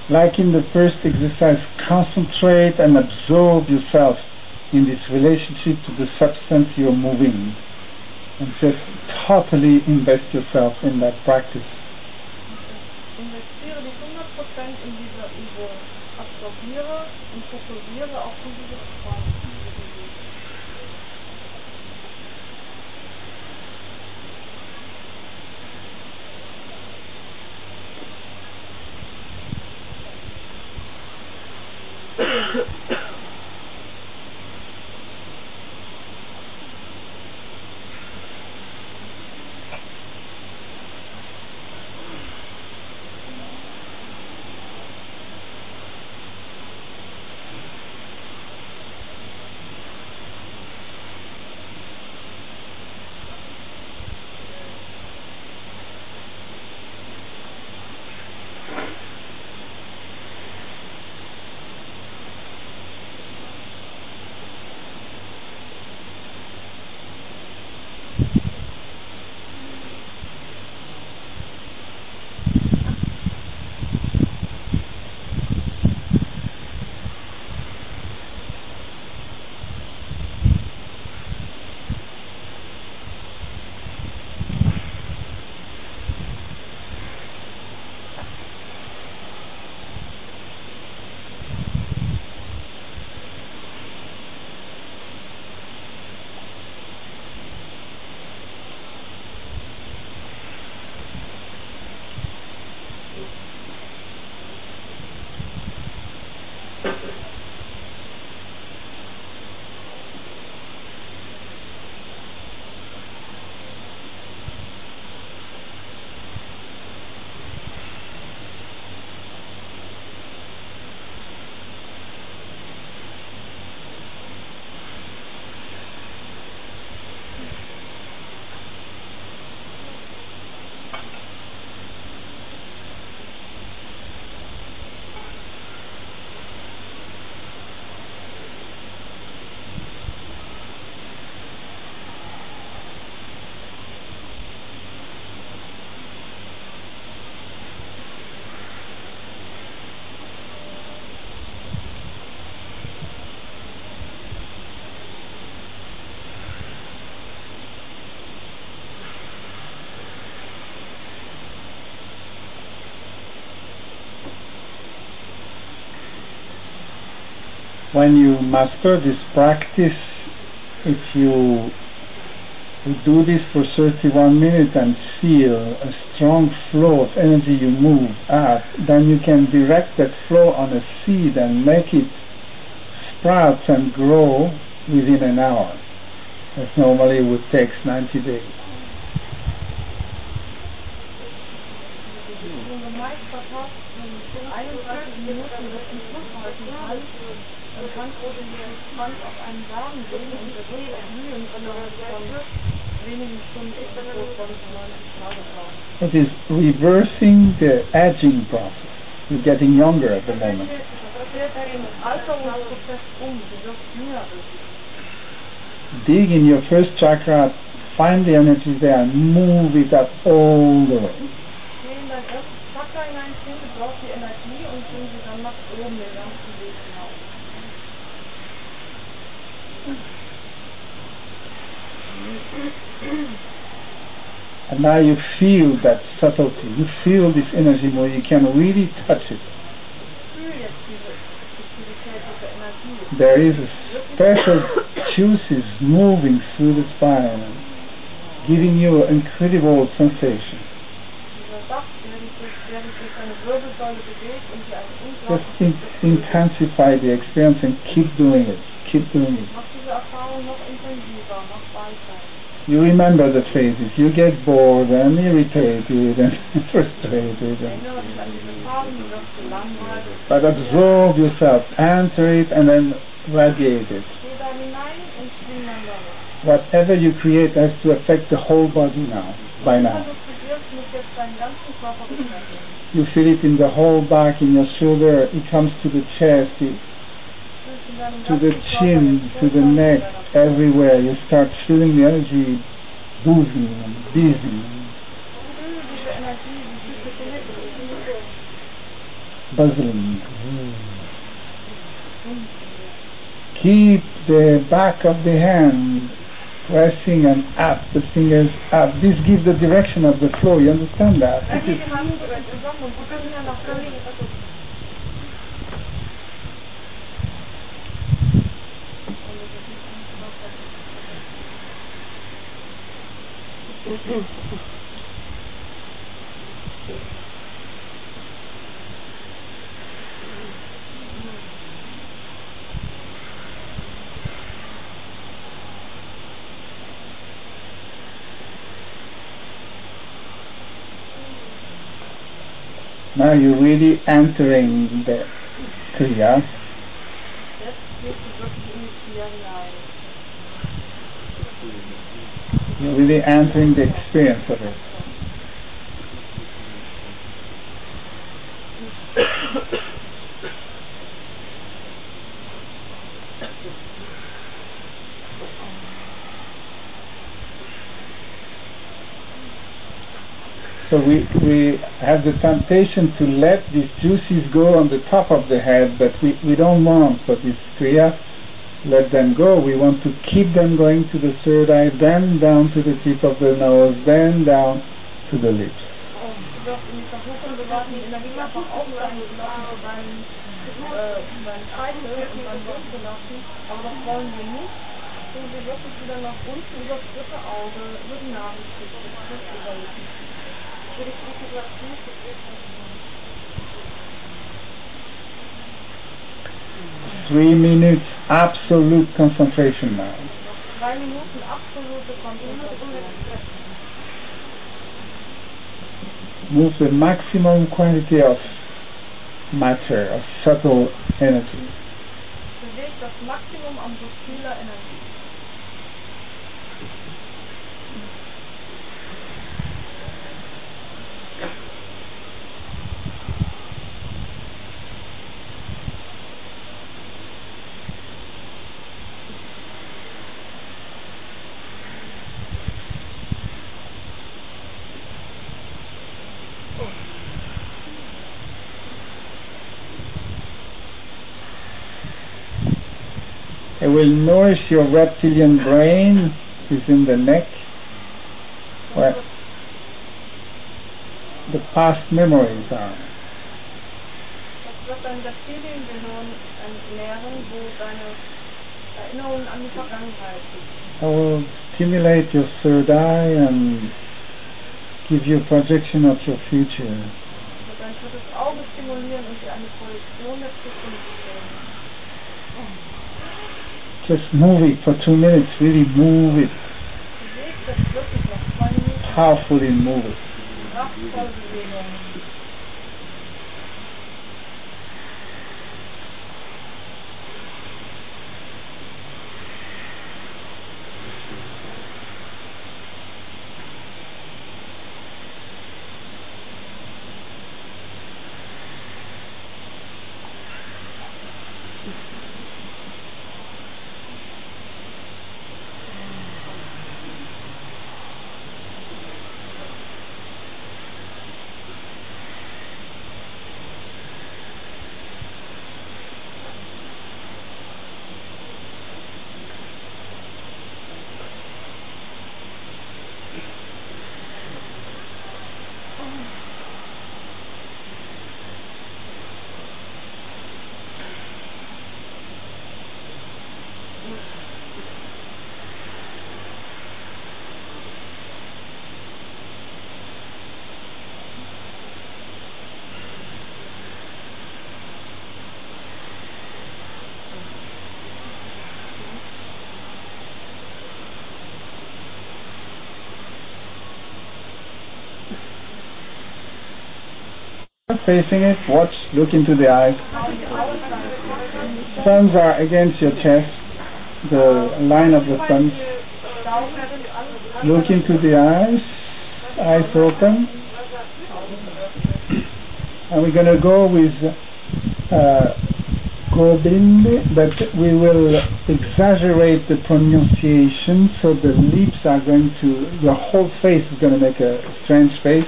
Like in the first exercise, concentrate and absorb yourself in this relationship to the substance you're moving, and just totally invest yourself in that practice. Investiere dich 100% in diese Übung. Absorbiere und fokussiere auf diese Substanz. When you master this practice, if you do this for 31 minutes and feel a strong flow of energy you move up, then you can direct that flow on a seed and make it sprout and grow within an hour. That normally would take 90 days. Wenn du Meister hast, in 31 Minuten das im Fluss halten kannst, dann kannst du den Pflanz auf einen Samen legen und der wird blühen innerhalb von wenigen Stunden groß, wenn es mal ins Schlage braucht. It is reversing the aging process. You're getting younger at the moment. Das wird den Alterungsprozess du wirst jünger durch. Dig in your first chakra, find the energy there and move it up all the way. Geh in dein erstes Chakra hinein, finde dort die Energie und bring sie dann nach oben den ganzen Weg hinaus. And now you feel that subtlety, you feel this energy more, you can really touch it. There is a special juices moving through the spine, giving you incredible sensation. Just intensify the experience and keep doing it. Keep doing it. You remember the phases. You get bored and irritated and frustrated. But absorb yourself, enter it and then radiate it. Whatever you create has to affect the whole body now, by now. You feel it in the whole back, in your shoulder, it comes to the chest, to the chin, to the neck, everywhere. You start feeling the energy boozing and busy, buzzing. Keep the back of the hand pressing and up, the fingers up. This gives the direction of the flow. You understand that? Now you're really entering the Kriya. You're really entering the experience of it. So we have the temptation to let these juices go on the top of the head, but we don't want for this Kriya. Let them go. We want to keep them going to the third eye, then down to the tip of the nose, then down to the lips. Three minutes absolute concentration now. Move the maximum quantity of matter, of subtle energy. It will nourish your reptilian brain, which is in the neck, where the past memories are. I will stimulate your third eye and give you a projection of your future. Just move it for 2 minutes, really move it. Powerfully move it. Facing it, watch, look into the eyes. Thumbs are against your chest, the line of the thumbs. Look into the eyes, eyes open. And we're going to go with Gobind, but we will exaggerate the pronunciation, so the lips are going to, your whole face is going to make a strange face.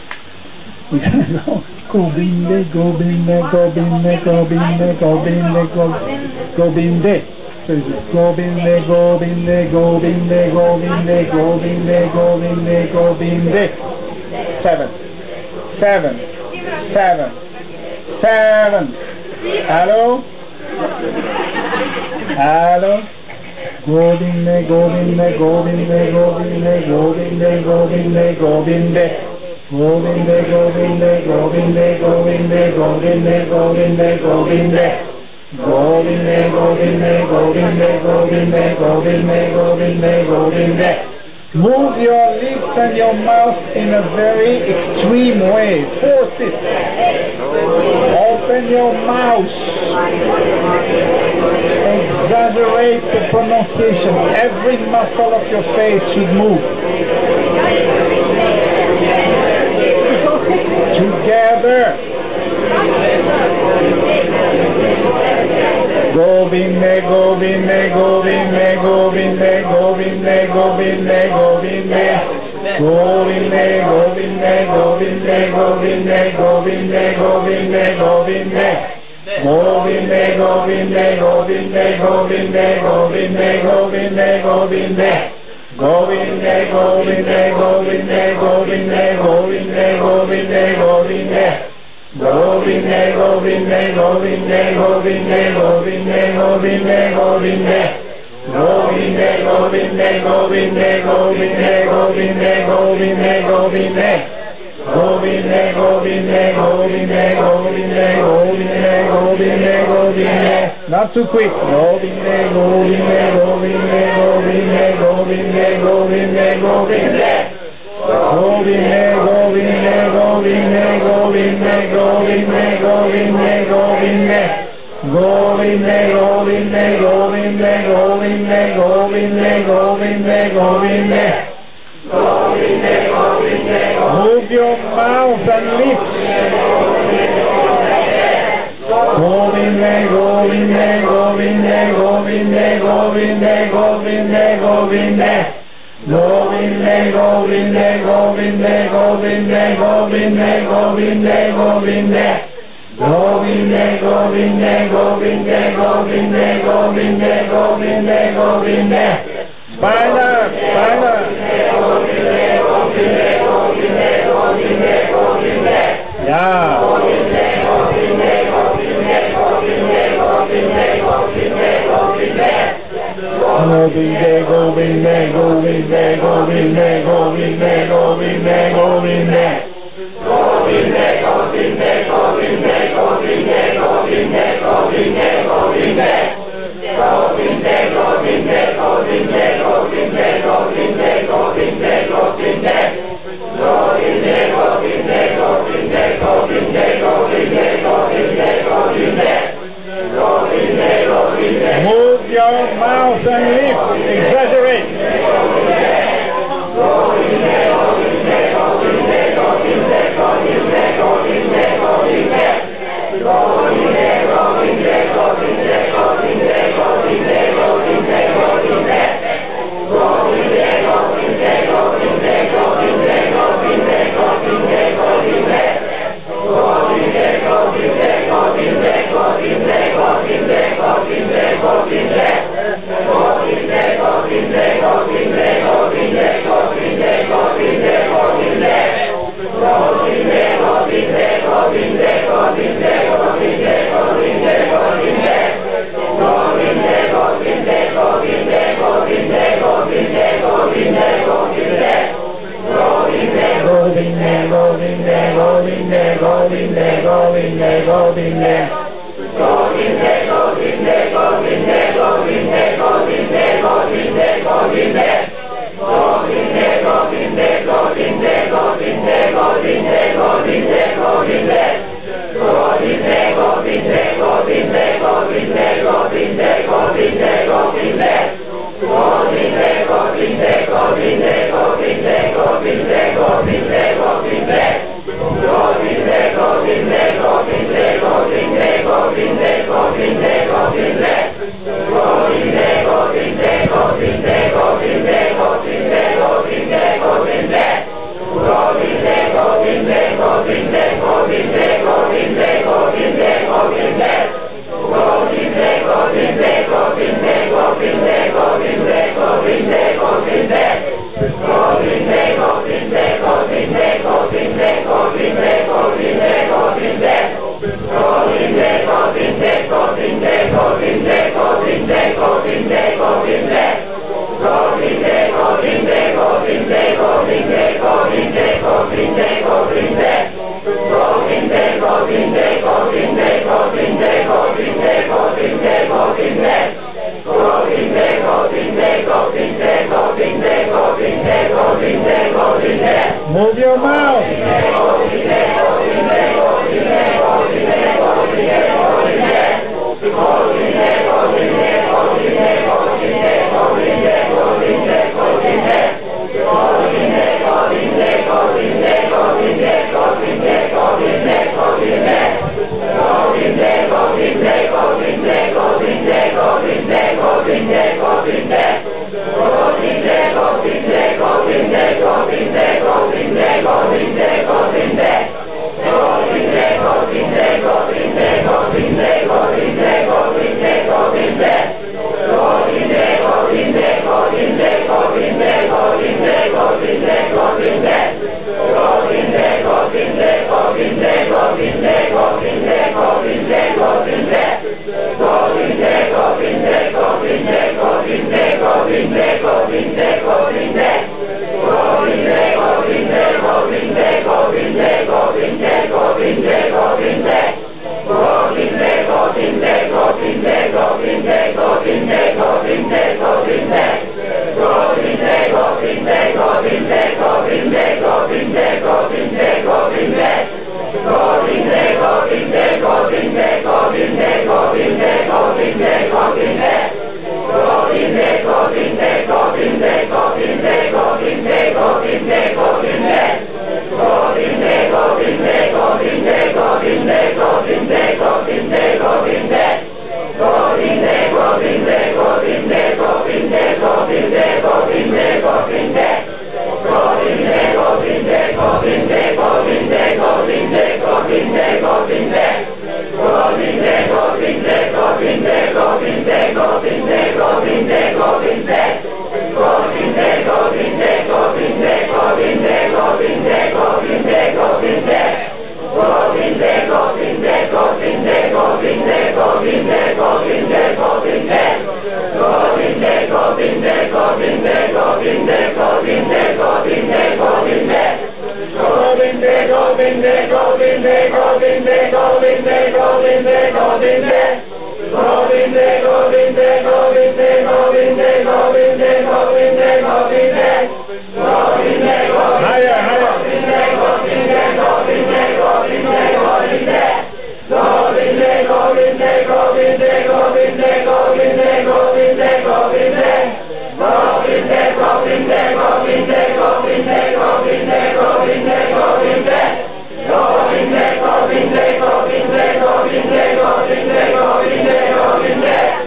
We're going to go Gobinde, Gobinde, Gobinde, Gobinde, Gobinde, Gobinde. So it's Gobinde, Gobinde, Gobinde, Gobinde, Gobinde, Gobinde, Gobinde. 7. Hello? Hello? Gobinde, Gobinde, Gobinde, Gobinde, Gobinde, Gobinde, Gobinde. Govinde, Govinde, Govinde, Govinde, Govinde, Govinde, Govinde. Govinde, Govinde, Govinde, Govinde, Govinde, Govinde, Govinde. Move your lips and your mouth in a very extreme way. Force it. Open your mouth. Exaggerate the pronunciation. Every muscle of your face should move. Together. Govinde, Govinde, Govinde, Govinde, Govinde, Govinde, Govinde. Govinde, Govinde, Govinde, Govinde, Govinde, Govinde, Govinde. Govinde, Govinde, Govinde, Govinde, Govinde, Govinde, Govinde. Govinde, Govinde, Govinde, Govinde, Govinde, Govinde, Govinde. Govinde, Govinde, Govinde, Govinde, Govinde, Govinde, Govinde. Govinde, Govinde, Govinde, Govinde, Govinde, Govinde, Govinde. Govinde, Govinde, Govinde, Govinde, Govinde, Govinde, Govinde. Not too quick. Govinde, Govinde, Govinde, Govinde, Govinde, Govinde, Govinde. Govinde, Govinde, Govinde, Govinde, Govinde, Govinde, Govinde. Govinde, Govinde, Govinde, Govinde, Govinde, Govinde, Govinde. Govinde, Govinde. Move your mouth and lips. Govinde, Govinde, Govinde, Govinde, Govinde, Govinde, Govinde. Govinde, Govinde, Govinde, Govinde, Govinde, Govinde, Govinde. Govinde, Govinde, Govinde, Govinde, Govinde, Govinde, Govinde. Spina. Yeah. Govinde, Govinde, Govinde, Govinde, Govinde, Govinde, Govinde. Govinde, Govinde, Govinde, Govinde, Govinde, Govinde, Govinde. Govinde, Govinde, Govinde, Govinde, Govinde, Govinde, Govinde. Govinde, Govinde, Govinde, Govinde, Govinde, Govinde, Govinde. Govinde, Govinde, Govinde, Govinde, Govinde, Govinde, Govinde. Govinde, Govinde. Move your mouth and lips. Exaggerate. Govinde, Govinde, Govinde, Govinde, Govinde, Govinde, Govinde. Govinde, Govinde, Govinde, Govinde, Govinde, Govinde, Govinde. Govinde, Govinde, Govinde, Govinde, Govinde, Govinde, Govinde. Govinde, Govinde, Govinde, Govinde, Govinde, Govinde, Govinde. Govinde, Govinde, Govinde, Govinde, Govinde, Govinde, Govinde. Govinde, Govinde, Govinde, Govinde, Govinde, Govinde, Govinde. Govinde, Govinde, Govinde, Govinde, Govinde, Govinde, Govinde. Govinde, Govinde, Govinde, Govinde, Govinde, Govinde, Govinde. Govinde, Govinde, Govinde, Govinde, Govinde, Govinde, Govinde. Govinde, Govinde, Govinde, Govinde, Govinde, Govinde, Govinde. Move your mouth. Govinda, Govinda, Govinda, Govinda, Govinda, Govinda, Govinda.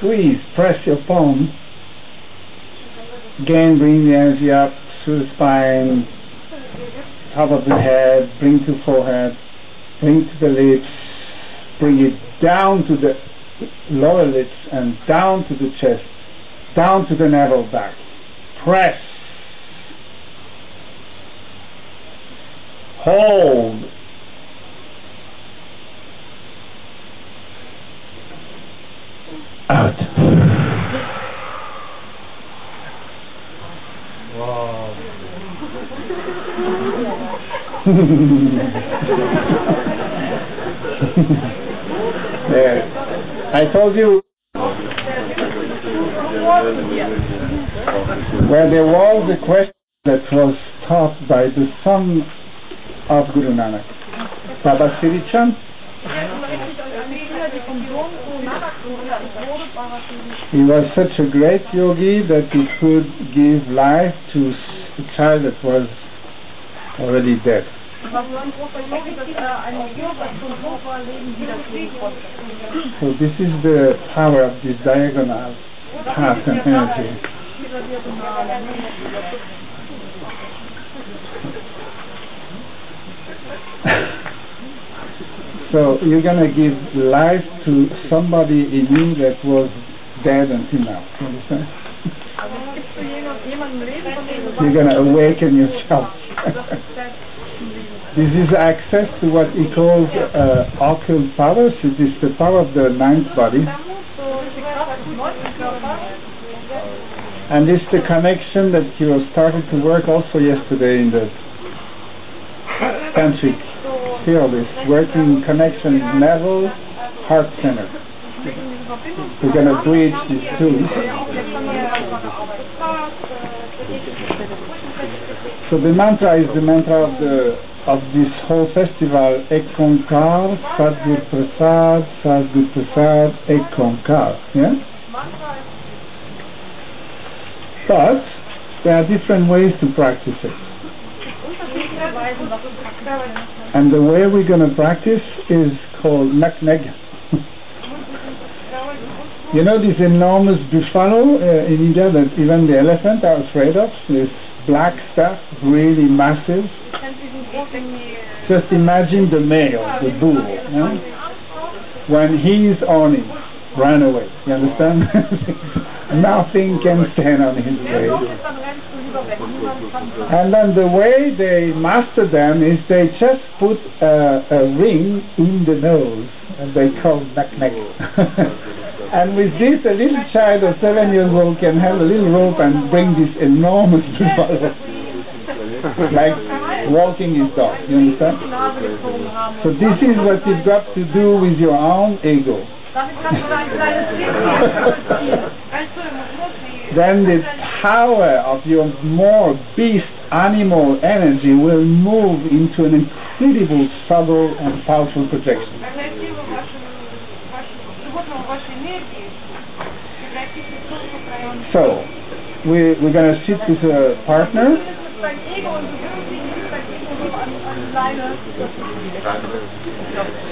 squeeze, press your palm. Again, bring the energy up through the spine, top of the head, bring to forehead, bring to the lips, bring it down to the lower lips and down to the chest, down to the navel back. Press. Hold. Out. Wow. There. I told you where there was a question that was taught by the son of Guru Nanak, Baba Sirichan. He was such a great yogi that he could give life to a child that was already dead. So this is the power of this diagonal path and energy. So you're going to give life to somebody in you that was dead until now. You understand? You're going to awaken yourself. This is access to what he calls occult powers. It is the power of the ninth body. And it's the connection that you started to work also yesterday in the tantric field, is working connection navel, heart center. We're going to bridge these two. So the mantra is the mantra of this whole festival, Ek Onkar, Sadgur Prasad, Sadgur Prasad, Ek Onkar. Yeah? But there are different ways to practice it. And the way we're going to practice is called Nak Neg. You know this enormous buffalo in India that even the elephant are afraid of? This black stuff, really massive. Just imagine the male, the bull. When he's on it, run away. You understand? Nothing can stand on his way. And then the way they master them is they just put a ring in the nose, and they call Nak Neg. And with this, a little child of 7 years old can have a little rope and bring this enormous buffalo, like walking his dog. You understand? So this is what you've got to do with your own ego. Then the power of your more beast animal energy will move into an incredible subtle and powerful projection. So we're going to sit with a partner.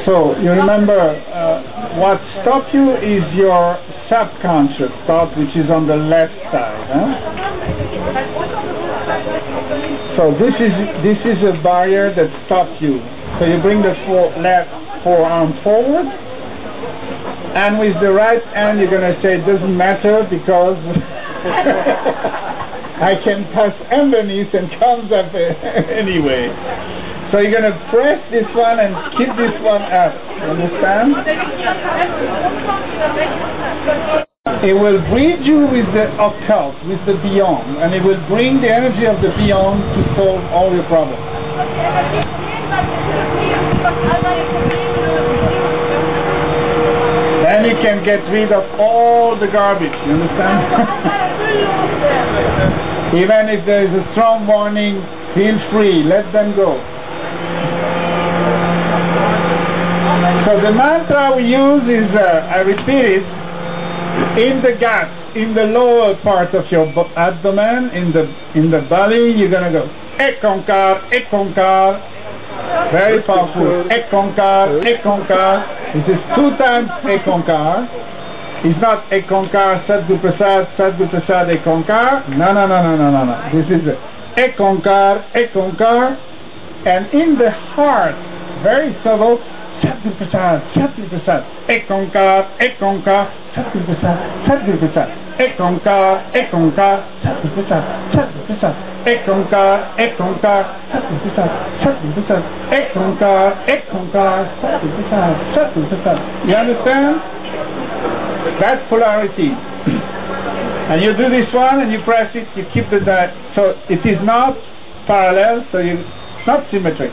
So you remember what stops you is your subconscious thought, which is on the left side. So this is a barrier that stops you. So you bring the left forearm forward, and with the right hand you're going to say it doesn't matter because I can pass underneath and comes up anyway. So you're going to press this one and keep this one up. Understand? It will bridge you with the occult, with the beyond, and it will bring the energy of the beyond to solve all your problems. Then you can get rid of all the garbage, you understand? Even if there is a strong warning, feel free, let them go. So the mantra we use is, I repeat it, in the gut, in the lower part of your abdomen, in the belly, you're going to go, Ek Onkar, Ek Onkar. Very powerful. Ek Onkar, Ek Onkar. This is 2 times Ek Onkar. It's not Ekonkar, Sadguru Prasad, Ekonkar. No. This is Ekonkar, and in the heart, very subtle, Sadguru Prasad, Ekonkar, Sadguru Prasad, Ekonkar, Sadguru Prasad, Ekonkar, Sadguru Prasad, Ekonkar, Sadguru Prasad. You understand? That's polarity. And you do this one and you press it, you keep the so it is not parallel, so it's not symmetric.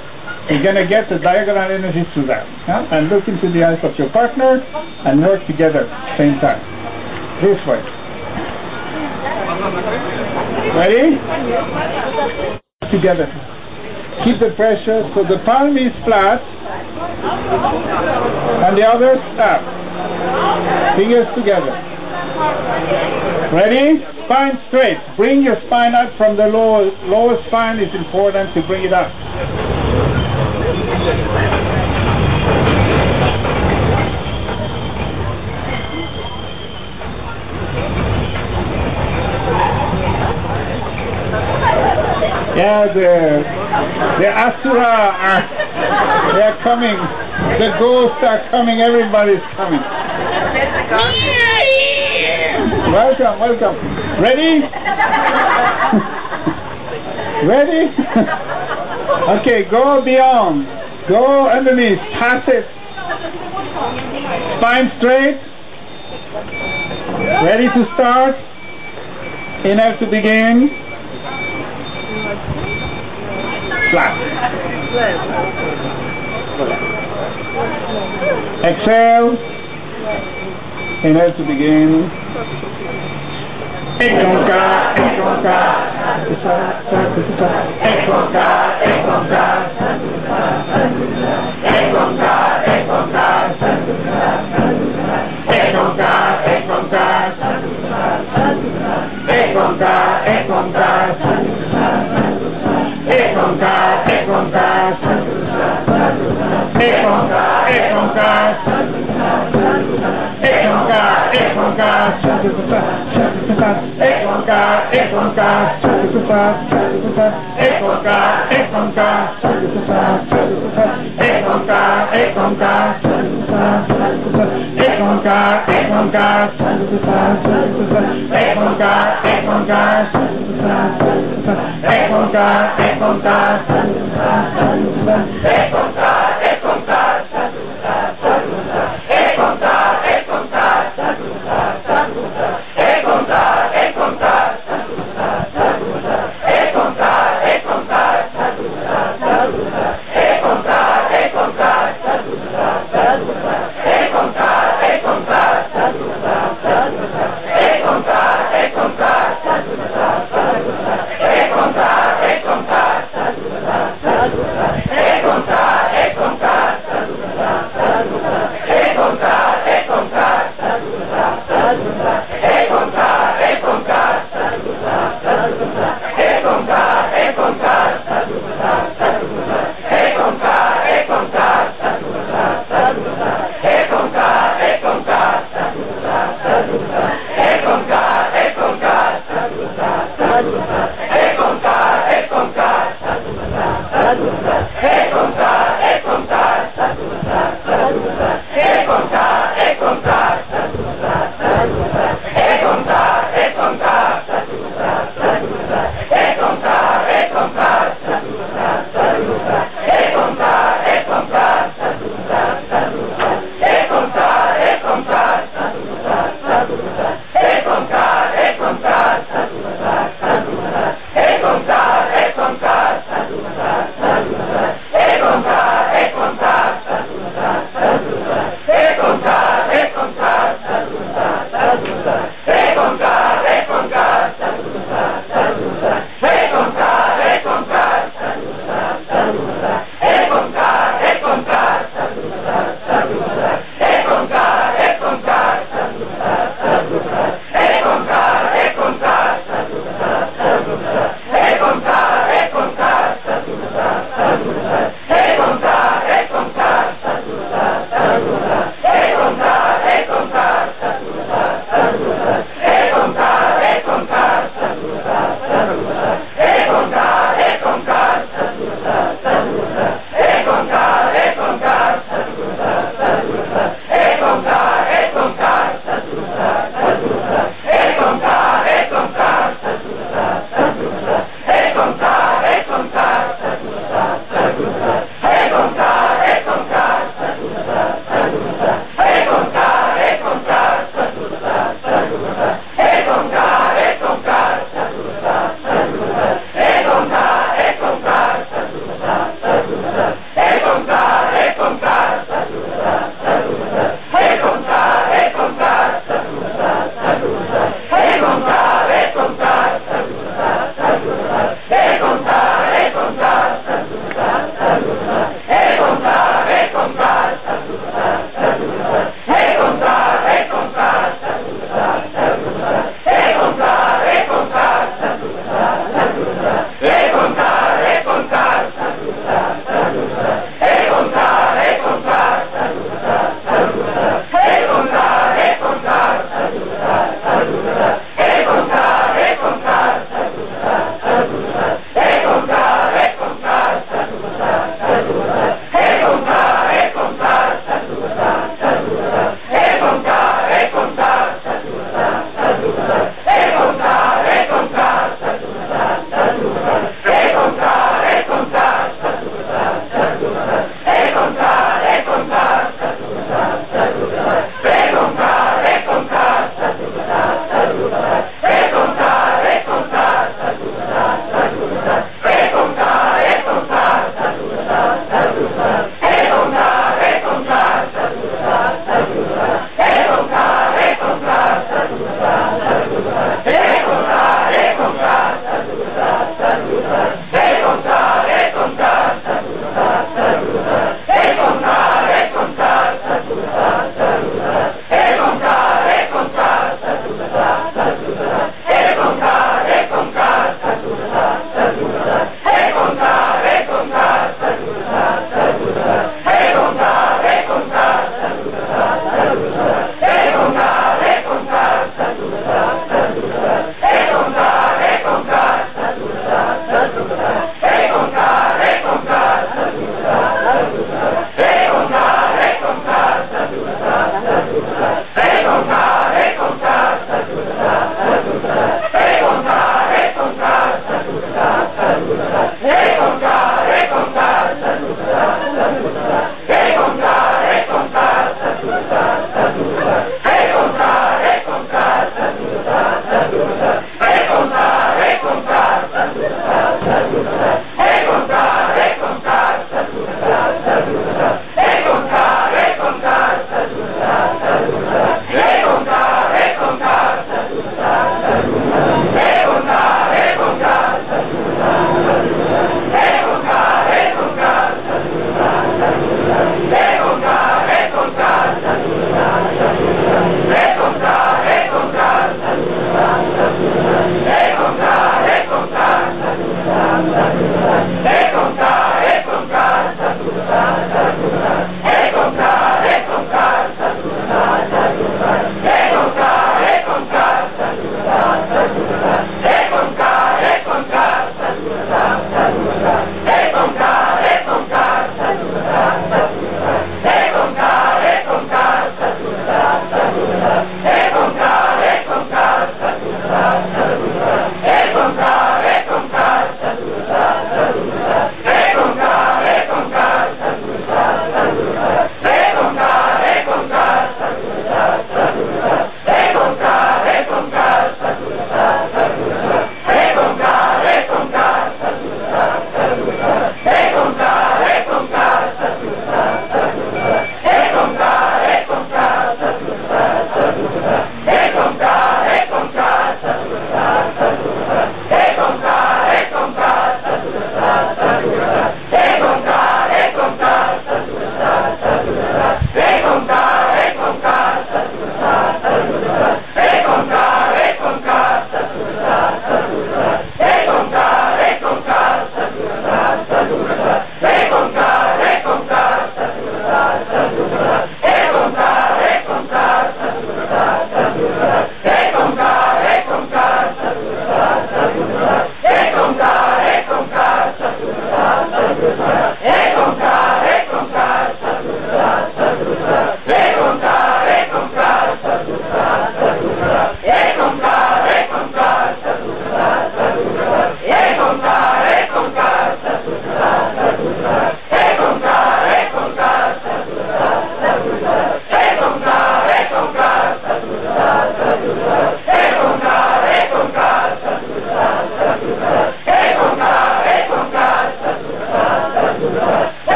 You're going to get the diagonal energy through that. Yeah? And look into the eyes of your partner and work together same time. This way. Ready? Together. Keep the pressure so the palm is flat and the others up. Fingers together. Ready? Spine straight. Bring your spine up from the lower spine. Is important to bring it up. Yeah, the Asura they are coming. The ghosts are coming. Everybody's coming. Welcome. Ready? Ready? Okay, go beyond. Go underneath. Pass it. Spine straight. Ready to start? Inhale to begin. Flat. Exhale. Inhale to begin. Ekonkar,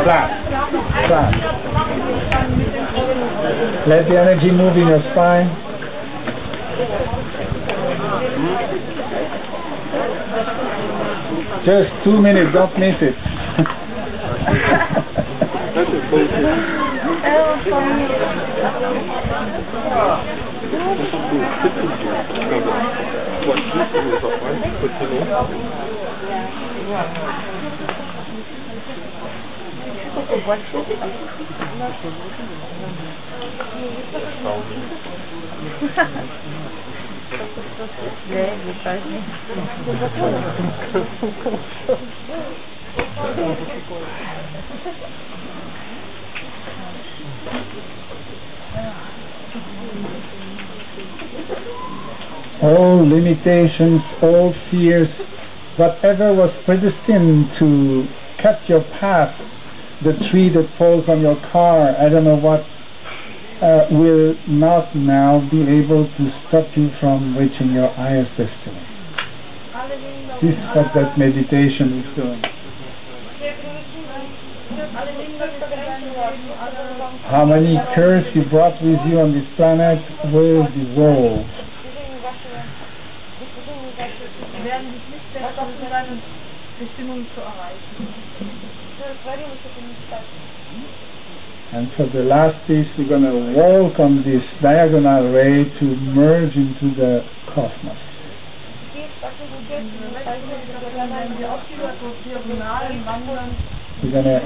Flat. Flat. Let the energy move in your spine. Just 2 minutes, don't miss it. All limitations, all fears, whatever was predestined to cut your path, the tree that falls on your car, I don't know what, will not now be able to stop you from reaching your highest destiny. This is what that meditation is doing. How many curses you brought with you on this planet will dissolve. And for the last piece, we're going to walk on this diagonal ray to merge into the cosmos. We're going to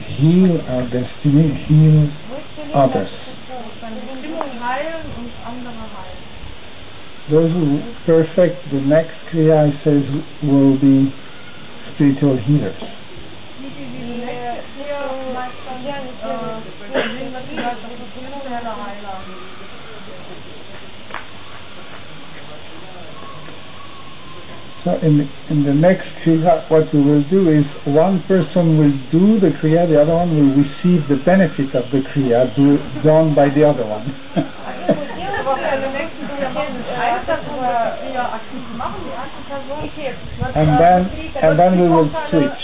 heal our destiny, heal others. Those who perfect the next Kriya, he says, will be spiritual healers. So in the next Kriya, what we will do is one person will do the Kriya, the other one will receive the benefit of the Kriya done by the other one. and then we will switch.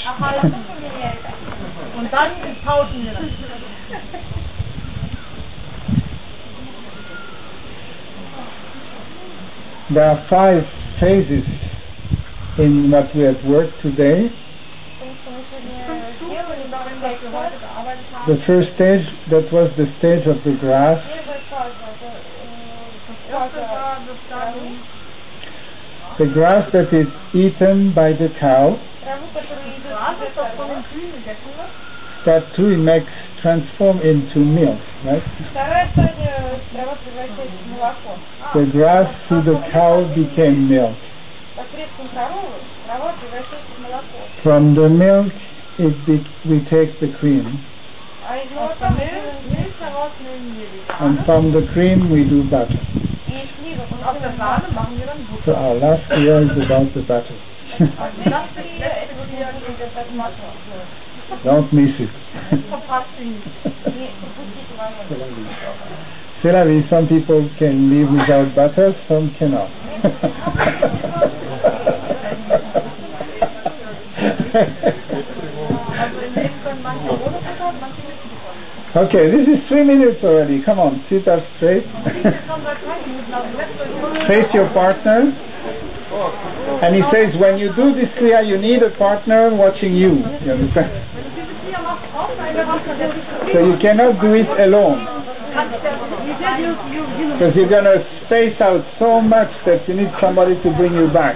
There are 5 phases in what we have worked today. The first stage, that was the stage of the grass. The grass that is eaten by the cow. Step 2, it makes transform into milk, right? The grass through the cow became milk. From the milk, we take the cream. And from the cream, we do butter. So our last year is about the butter. Don't miss it. C'est la vie. Some people can live without butter, some cannot. Okay, this is 3 minutes already. Come on, sit up straight. Face your partner. And he says, when you do this Kriya, you need a partner watching you. You understand? So you cannot do it alone. Because you're going to space out so much that you need somebody to bring you back.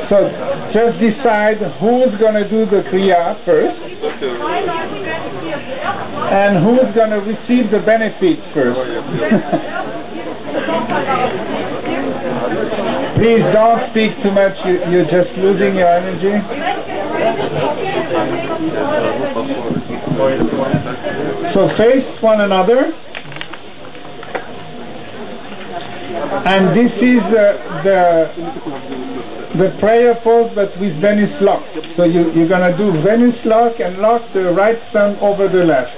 So just decide who's going to do the Kriya first and who's going to receive the benefit first. Please don't speak too much, you're just losing your energy. So face one another. And this is the prayer pose, but with Venus lock. So you're going to do Venus lock and lock the right thumb over the left.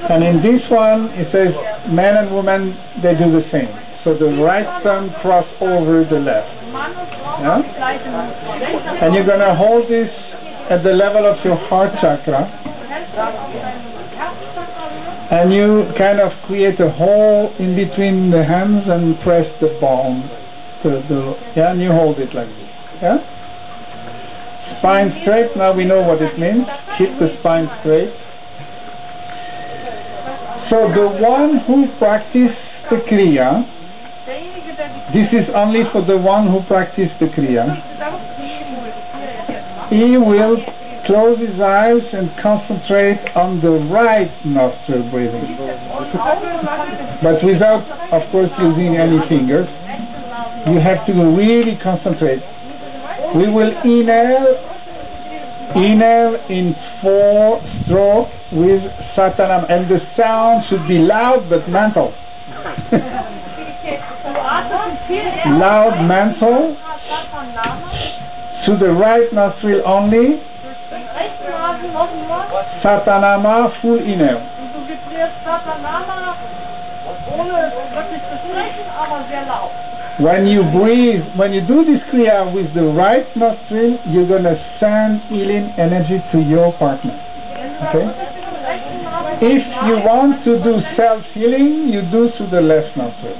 And in this one, it says men and women, they do the same. so the right thumb cross over the left. Yeah? And you're going to hold this at the level of your heart chakra. And you kind of create a hole in between the hands and press the palm. Yeah, and you hold it like this. Yeah? Spine straight, now we know what it means. Keep the spine straight. So the one who practices the Kriya, this is only for the one who practices the Kriya, he will close his eyes and concentrate on the right nostril breathing. But without, of course, using any fingers. You have to really concentrate. We will inhale in 4 strokes with Satanam, and the sound should be loud but mental. Loud mental to the right nostril only. Satanama, full inhale. When you breathe, when you do this Kriya with the right nostril, you're going to send healing energy to your partner. Okay? If you want to do self-healing, you do through the left nostril.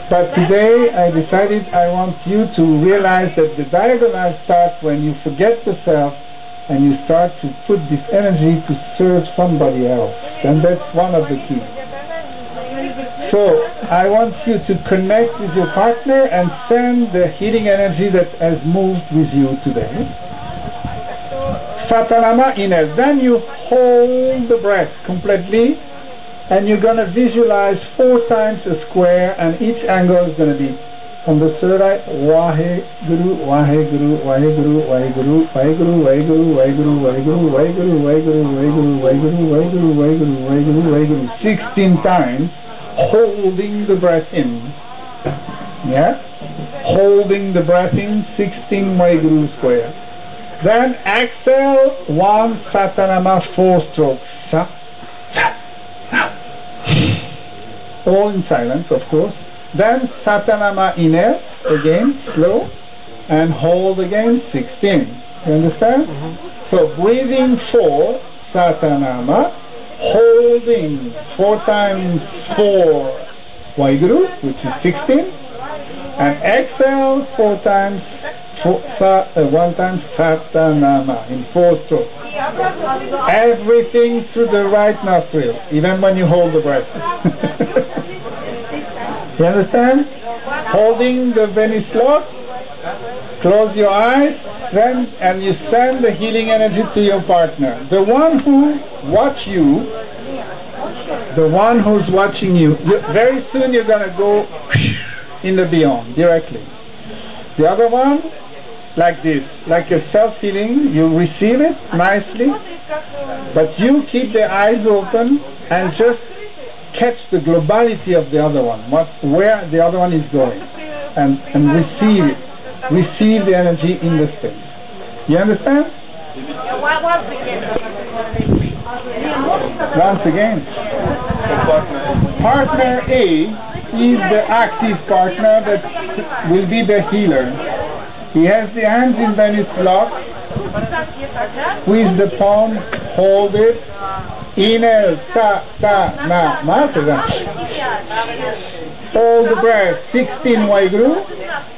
But today I decided I want you to realize that the diagonal starts when you forget the self and you start to put this energy to serve somebody else. And that's one of the keys. So I want you to connect with your partner and send the healing energy that has moved with you today. Satanama inhale. Then you hold the breath completely and you're going to visualize 4 times a square, and each angle is going to be on the third eye, Waheguru, Waheguru, Waheguru, Waheguru, Waheguru, Waheguru, Waheguru, Waheguru, Waheguru, Waheguru, Waheguru, Waheguru, Waheguru, Waheguru, Waheguru, 16 times, holding the breath in. Yeah? Holding the breath in, 16 Waheguru square. Then exhale, 1 Satanama, 4 strokes. Sa, sa, sa. All in silence, of course. Then Satanama inhale, again, slow, and hold again, 16. You understand? So breathing 4, Satanama, holding 4 times 4 Waheguru, which is 16, and exhale 4 times, 1 time Satanama in 4 strokes. Everything through the right nostril, even when you hold the breath. You understand? Holding the Venice lock, close your eyes, then, and you send the healing energy to your partner. The one who watch you, the one who's watching you, very soon you're going to go in the beyond, directly. The other one, like this, like a self-healing, you receive it nicely, but you keep the eyes open and just catch the globality of the other one, where the other one is going, and receive it. Receive the energy in the space. You understand? Once again. Partner A is the active partner that will be the healer. He has the hands in Venice lock. With the palm, hold it. Inhale, sa, sa, na, ma. Hold the breath, 16 Waheguru.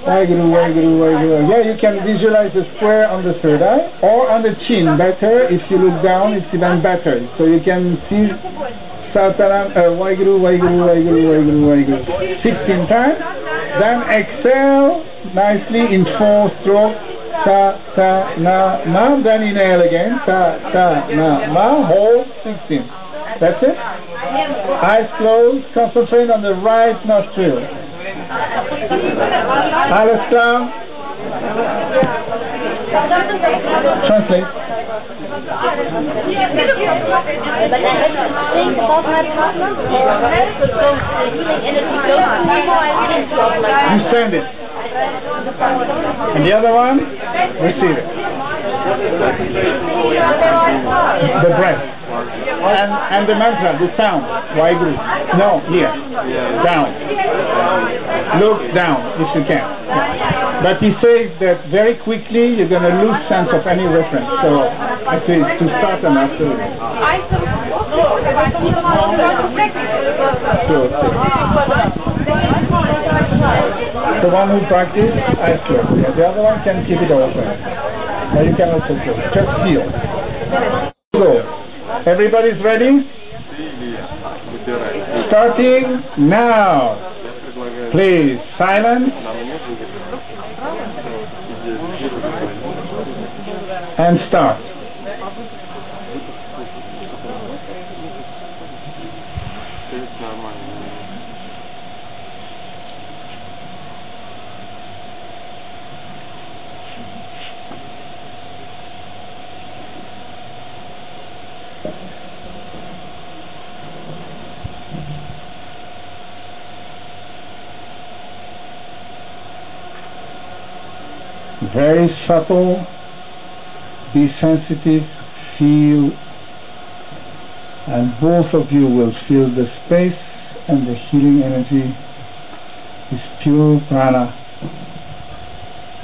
Waheguru, Waheguru, Waheguru. Yeah, you can visualize the square on the third eye, or on the chin. Better, if you look down, it's even better. So you can see Sataram, Waheguru, Waheguru, Waheguru, Waheguru, Waheguru. 16 times. Then exhale nicely in 4 strokes. Ta, ta, na, ma. Then inhale again. Ta, ta, na, ma. Hold 16. That's it. Eyes closed. Concentrate on the right nostril. Alles klar? Translate. You send it. And the other one, receive it. The breath. and the mantra, the sound. Waheguru. No, here. Down. Look down if you can. But he says that very quickly you're going to lose sense of any reference. So I say to start and after. The one who practices, I close. The other one can keep it open. Or you can also close. Just feel. So, everybody's ready? Starting now. Please, silence. And start. Very subtle, be sensitive, feel, and both of you will feel the space and the healing energy is pure prana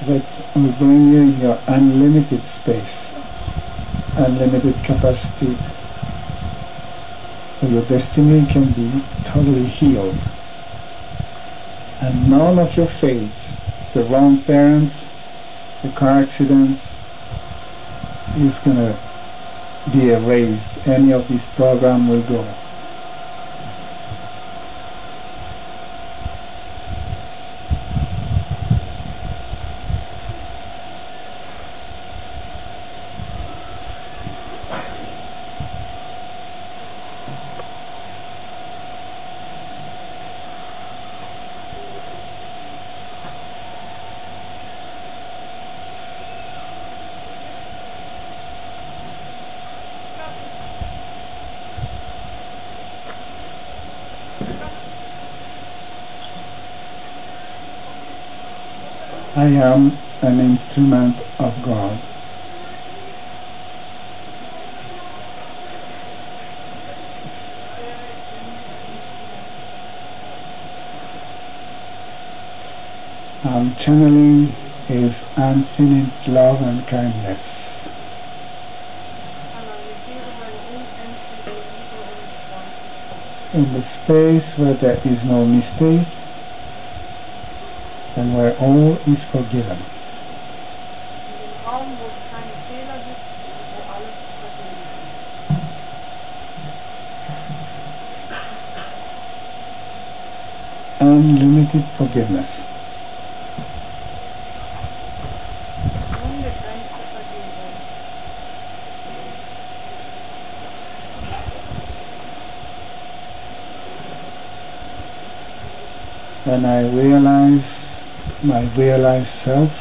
that will bring you in your unlimited space, unlimited capacity, so your destiny can be totally healed. And none of your fates, the wrong parents, the car accident is going to be erased. Any of this program will go. I am an instrument of God. I'm channeling His infinite love and kindness. In the space where there is no mistake, and where all is forgiven. Unlimited forgiveness. When I realize my realized self,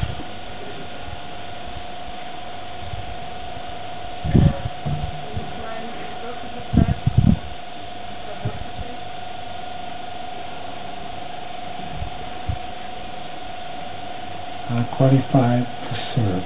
are qualified to serve.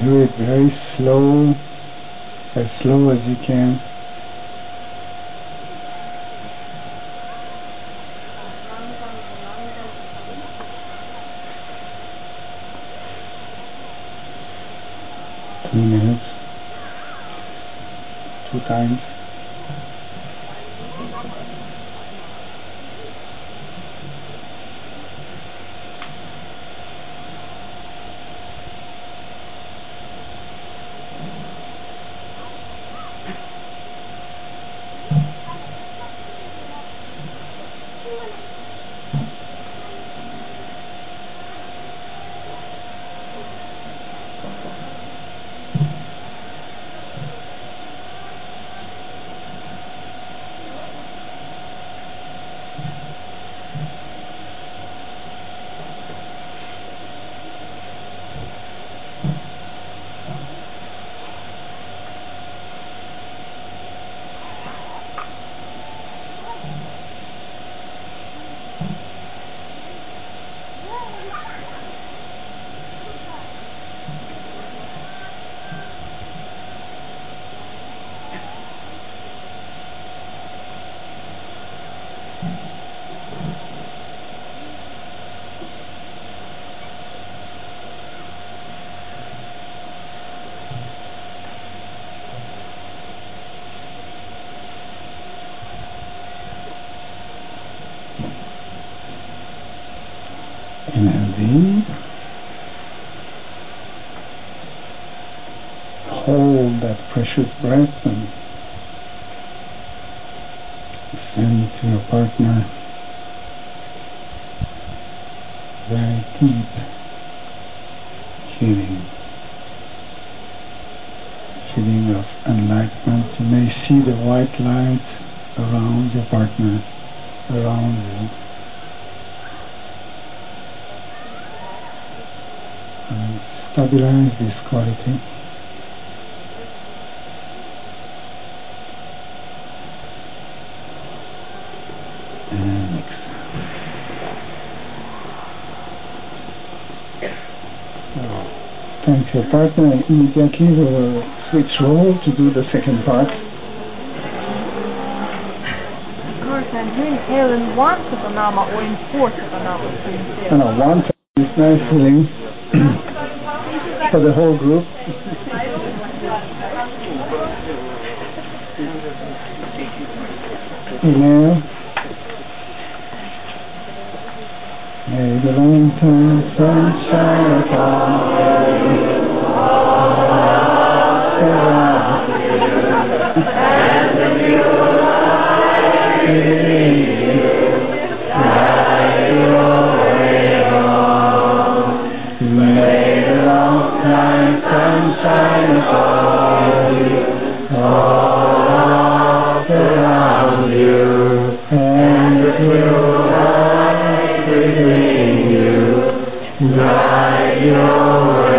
do it very slow, as slow as you can. Minutes, 2 times. Inhale deep. Hold that precious breath and send to your partner very deep feeling of enlightenment. You may see the white light around your partner, around you. And stabilize this quality. And exhale. Thank your partner, and immediately we will switch role to do the second part. Of course, I'm doing hell in one Pranama or in four Pranama. No, one is nice feeling for the whole group. Inhale. May the long-term sunshine upon you and the new life within you guide your way home. May the long-time sunshine upon you all around you and the new life within you, guide your